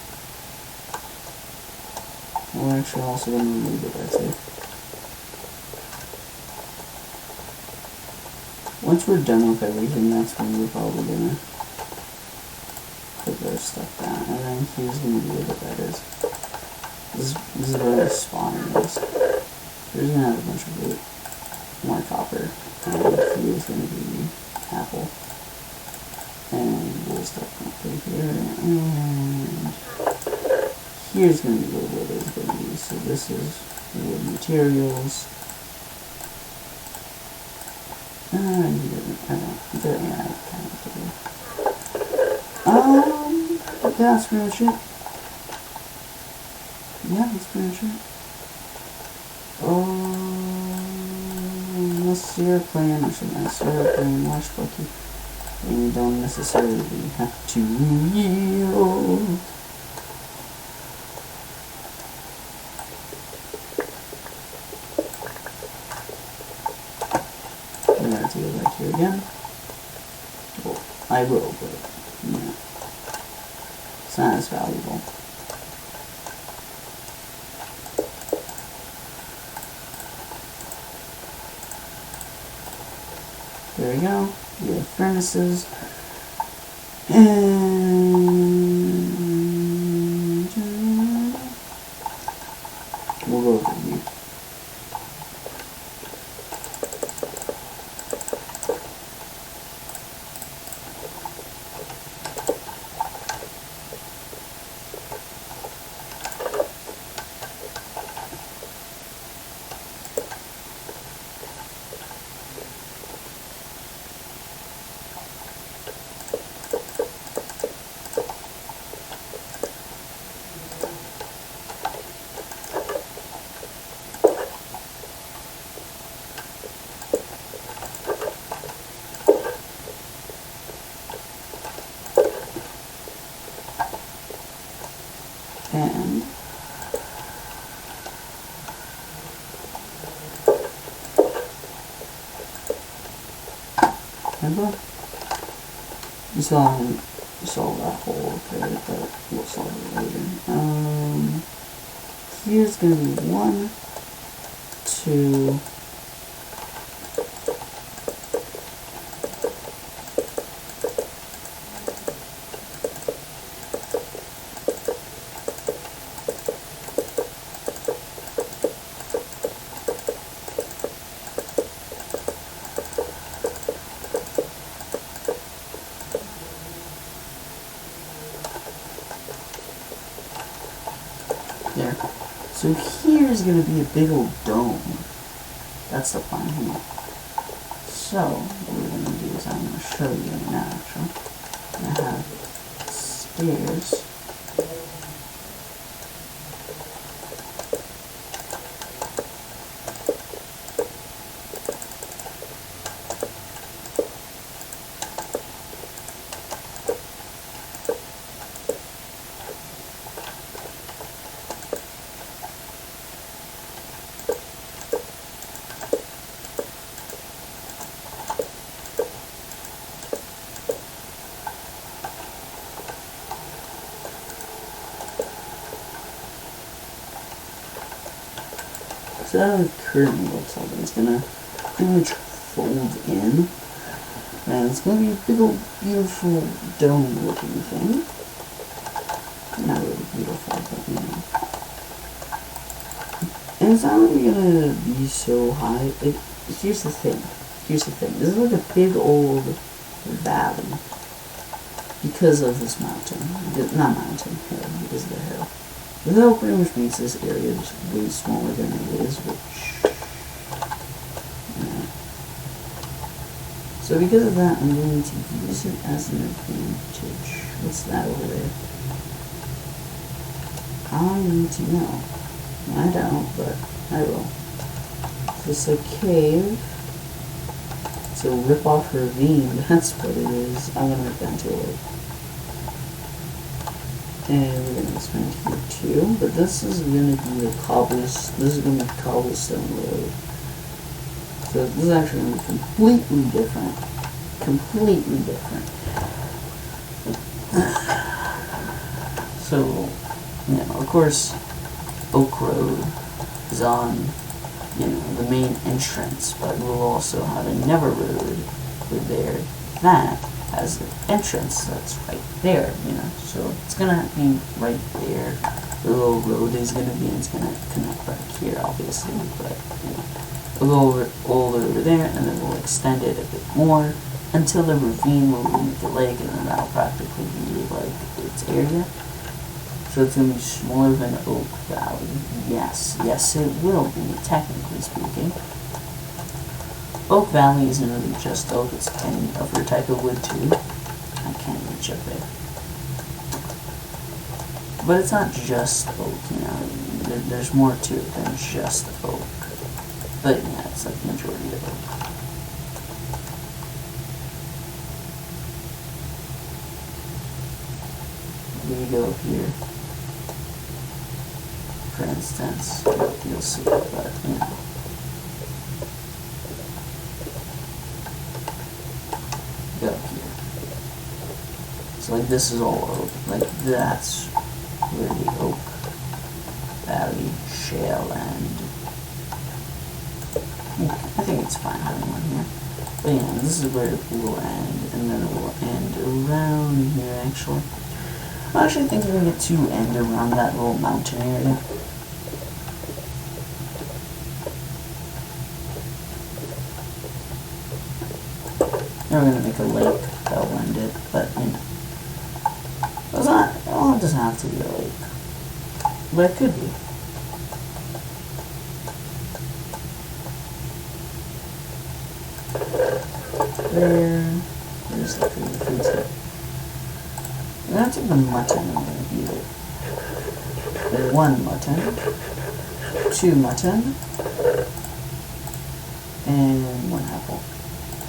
We're actually also gonna remove the red too. Once we're done with everything, that's when we're probably gonna put those stuff down. And then here's gonna be where the bed is. This is where the spawning is. We're just gonna have a bunch of wood, more copper, and here's gonna be apple. And we'll start right here, and here's gonna be where wood is gonna be. So this is wood materials. That's pretty much it. Yeah, that's pretty much it. Unless you're playing, or should I start playing Watch Bucky, and you don't necessarily have to yield. back here again. Well, I will, but, you know, it's not as valuable. There we go. We have furnaces. And we'll go over here. And remember? You saw that hole, okay, but we'll solve it later. Here's gonna be 1, 2, there. So here's gonna be a big old dome. That's the plan here. So what we're gonna do is I'm gonna show you now. Actually, I'm gonna have stairs. So that the curtain looks like it's gonna pretty much fold in, and it's gonna be a big old beautiful dome looking thing. Not really beautiful, but you know. And it's not really gonna be so high. Here's the thing. This is like a big old valley because of this mountain. Not mountain, hill, because of the hill. The hill pretty much makes this area just way smaller than it is, which, you know. So because of that, I'm going to use it as an advantage. What's that over there? I need to know. I don't, but I will. So it's a cave. It's a rip-off ravine, that's what it is. I'm gonna make that into a lake. And we're gonna expand here too, but this is gonna be a cobblestone road. So this is actually gonna be completely different. So, you know, of course, Oak Road is on, you know, the main entrance, but we'll also have a Never Road over there that has an entrance that's right there, you know, so it's gonna be right there. The little road is gonna be, and it's gonna connect back here, obviously, but, you know, we'll go over all over there, and then we'll extend it a bit more until the ravine will meet the lake, and then that'll practically be like its area. So it's going to be smaller than Oak Valley. Yes, it will be, technically speaking. Oak Valley isn't really just oak, it's any other type of wood too. I can't reach up there. But it's not just oak, you know. There's more to it than just oak. But yeah, it's like the majority of oak. We go here. For instance, you'll see, but you know. So like this is all oak. Like that's where the Oak Valley shale end. I think it's fine having one here. But yeah, this is where it will end, and then it will end around here actually. I actually think we're going to end around that little mountain area. Now we're going to make a lake that'll end it, but you know. It's not, well, it doesn't have to be a lake. But it could be. There's the food tip. I'm going to take the mutton and I'm going to eat it. 1 mutton, 2 mutton, and 1 apple.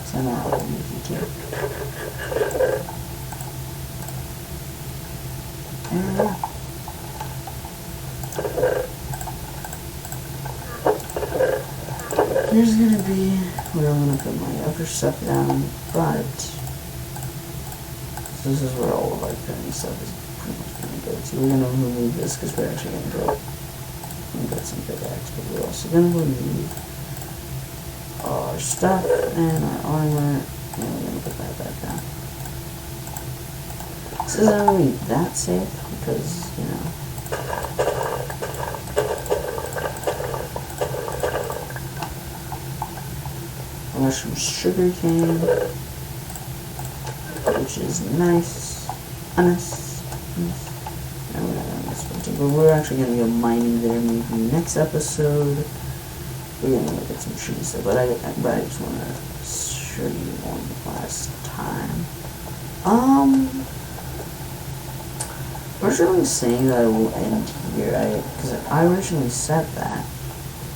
So I know how to make it too. And yeah. Here's gonna be where I'm gonna put my other stuff down, but this is where all of our current stuff is pretty much gonna go to. We're gonna remove this because we're actually gonna go and get some pickaxe, but we're also gonna remove our stuff and our armor, and we're gonna put that back down. This isn't really that safe because, you know, some sugar cane, which is nice. No, we're not on this one too, but we're actually going to go mining there maybe next episode. We're going to look at some trees there, but I just want to show you one last time. I was really saying that I will end here, because I originally said that.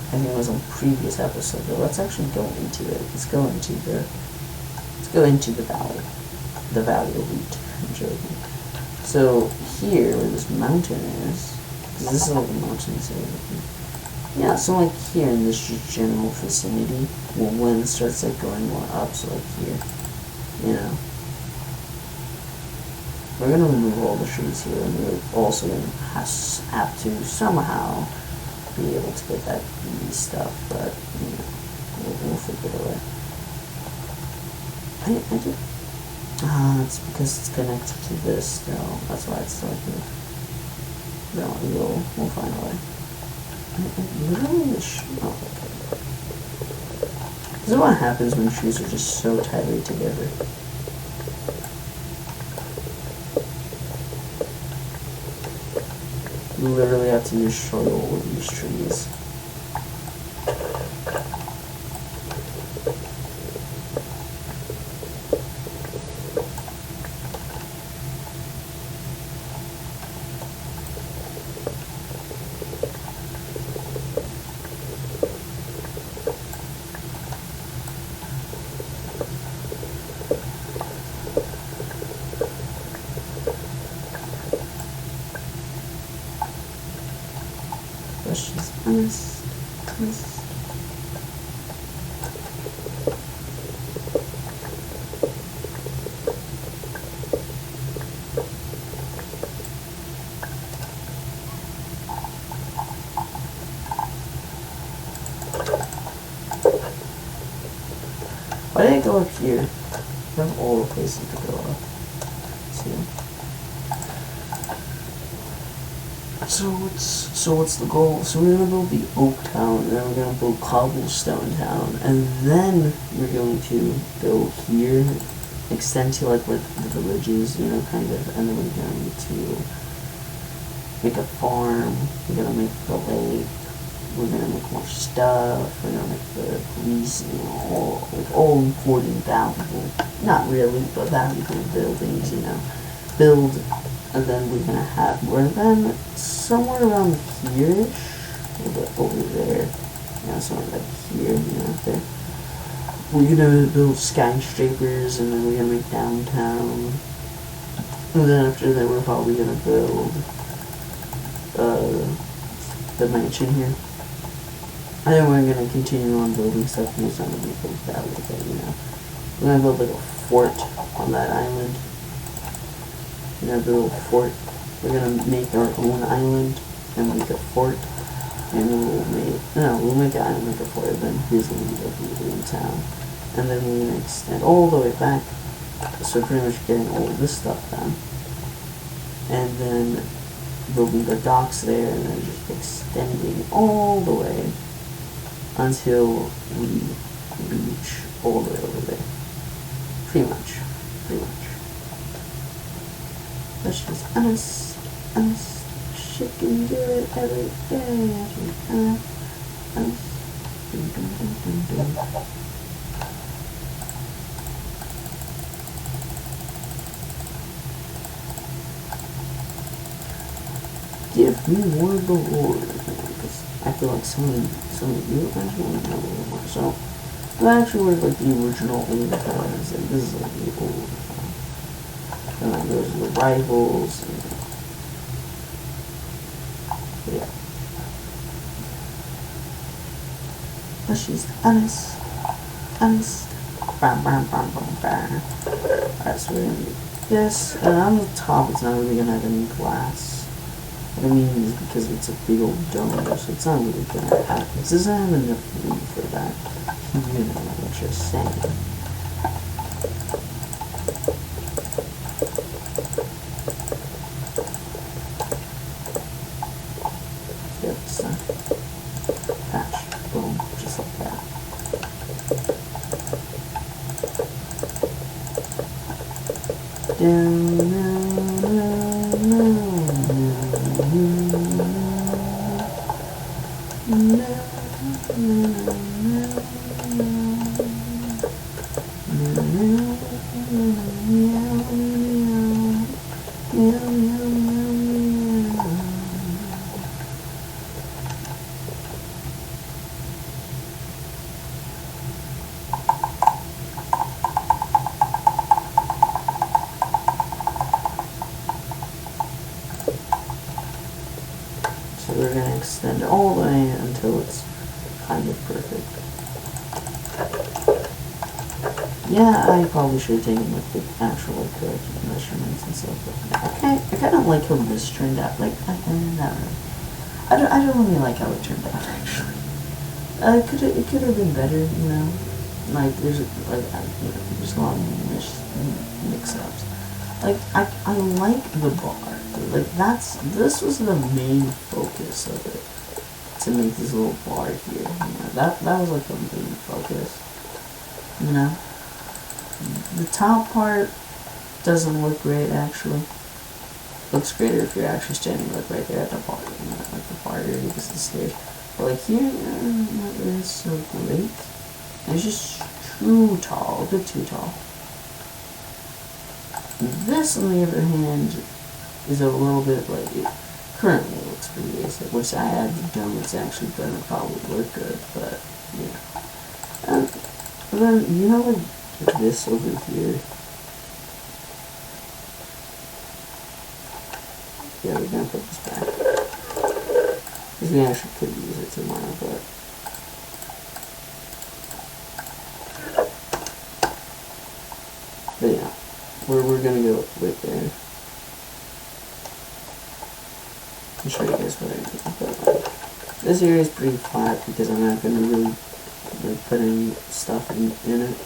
I think it was on previous episode, but let's actually go into it. Let's go into the valley of wheat. I'm joking. So here, where this mountain is, because this is like a mountain, so yeah. So like here in this general vicinity, well, when it starts like going more up, so like here, you know, we're gonna remove all the trees here, and we're also gonna have to somehow be able to get that bee stuff, but you know, we'll figure it away. I do. It's because it's connected to this still. That's why it's like no, we'll find a way. Literally, okay. This is what happens when trees are just so tightly together. You literally have to destroy all of these trees. Why did I go up here? I have all the places to go up. So what's the goal? So we're gonna build the Oak Town, and then we're gonna build Cobblestone Town, and then we're going to go here, extend to like where the village is, you know, kind of, and then we're going to make a farm. We're gonna make the lake. We're gonna make more stuff. We're gonna make the police, you know, all important, valuable, not really, but valuable buildings, you know, build. And then we're gonna have more. And then somewhere around here-ish, a little bit over there, you know, somewhere like here, you know, there. We're gonna build skyscrapers, and then we're gonna make downtown. And then after that, we're probably gonna build the mansion here. And then we're gonna continue on building stuff. It's not gonna be built that way, but you know, we're gonna build like a fort on that island. and have a little fort. We're gonna make our own island and make a fort, and we'll make an island, make a fort, and then Disney will be in town, and then we're gonna extend all the way back. So pretty much getting all this stuff done, and then building the docks there, and then just extending all the way until we reach all the way over there. Pretty much. That's just us. She can do it every day. Us. Give me more of the Lord, because I feel like some of you guys want to know a little more. So, that actually was like the original old ones, and this is like the old one. And like those are the rivals, and yeah. But she's honest. Alright, so we're gonna do this, and on the top it's not really gonna have any glass. What I mean is because it's a big old dome, so it's not really gonna have, it doesn't have enough room for that. You know what you're saying. Yep, so patch, boom, just like that. Down. So we're going to extend all the way until it's kind of perfect. Yeah, I probably should have taken like the actual correct measurements and stuff. But I kind of like how this turned out. Like I don't really like how it turned out actually. It could have been better, you know. Like there's there's a lot of mix-ups. Like I like the bar. Like this was the main focus of it, to make this little bar here. You know, that was like the main focus. You know, the top part doesn't look great actually. Looks greater if you're actually standing like right there at the bar, you know, like the bar area because of the stairs. But like here, not really so great. It's just too tall, a bit too tall. This, on the other hand, is a little bit like it currently looks pretty basic. Which I had the dome, it's actually gonna probably look good, but yeah. And then you have like this over here. Yeah, we're gonna put this back because we actually could use it tomorrow, but yeah, we're gonna go right there. I'll show you guys what I mean. But this area is pretty flat because I'm not gonna really put any stuff in it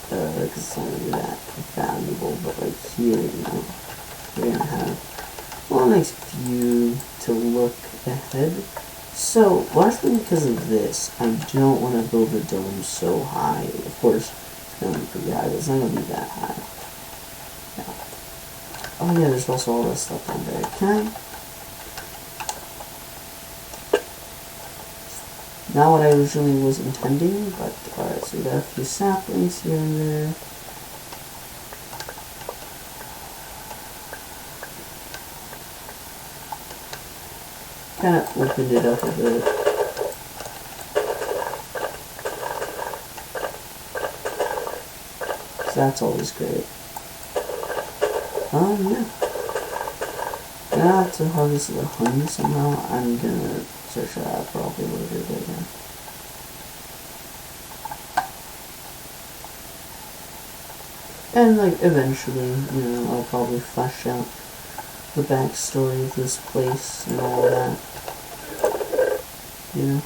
because it's not really that valuable. But like here, you know, we're gonna have a nice view to look ahead. So largely because of this, I don't want to build the dome so high. Of course, it's gonna be pretty high, but it's not gonna be that high. Yeah. Oh yeah, there's also all that stuff down there. Can I? Not what I originally was intending, but alright, so we got a few saplings here and there. Kind of opened it up a bit. So that's always great. Yeah. Now to harvest the honey somehow, I'm gonna search that out probably later, but yeah. And, like, eventually, you know, I'll probably flesh out the backstory of this place and all that. You know?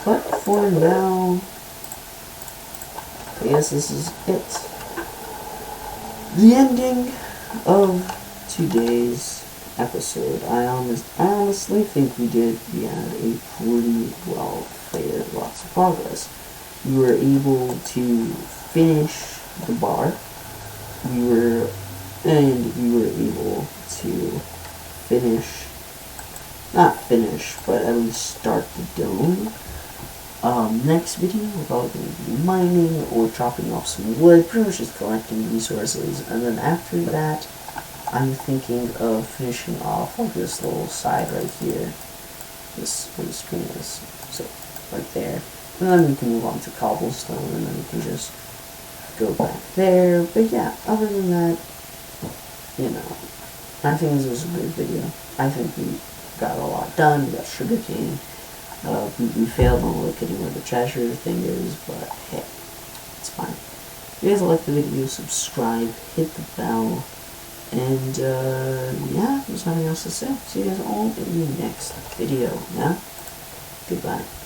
But for now, I guess this is it. The ending of today's episode. I honestly think we had a pretty well fared, lots of progress. We were able to finish the bar. We were able to not finish, but at least start the dome. Next video, we're probably going to be mining or chopping off some wood, pretty much just collecting resources, and then after that, I'm thinking of finishing off like this little side right here, this where the screen is, so right there, and then we can move on to cobblestone, and then we can just go back there. But yeah, other than that, you know, I think this was a good video. I think we got a lot done. We got sugarcane. We failed on locating where the treasure thing is, but hey, it's fine. If you guys like the video, subscribe, hit the bell, and yeah, there's nothing else to say. See you guys all in the next video, yeah? Goodbye.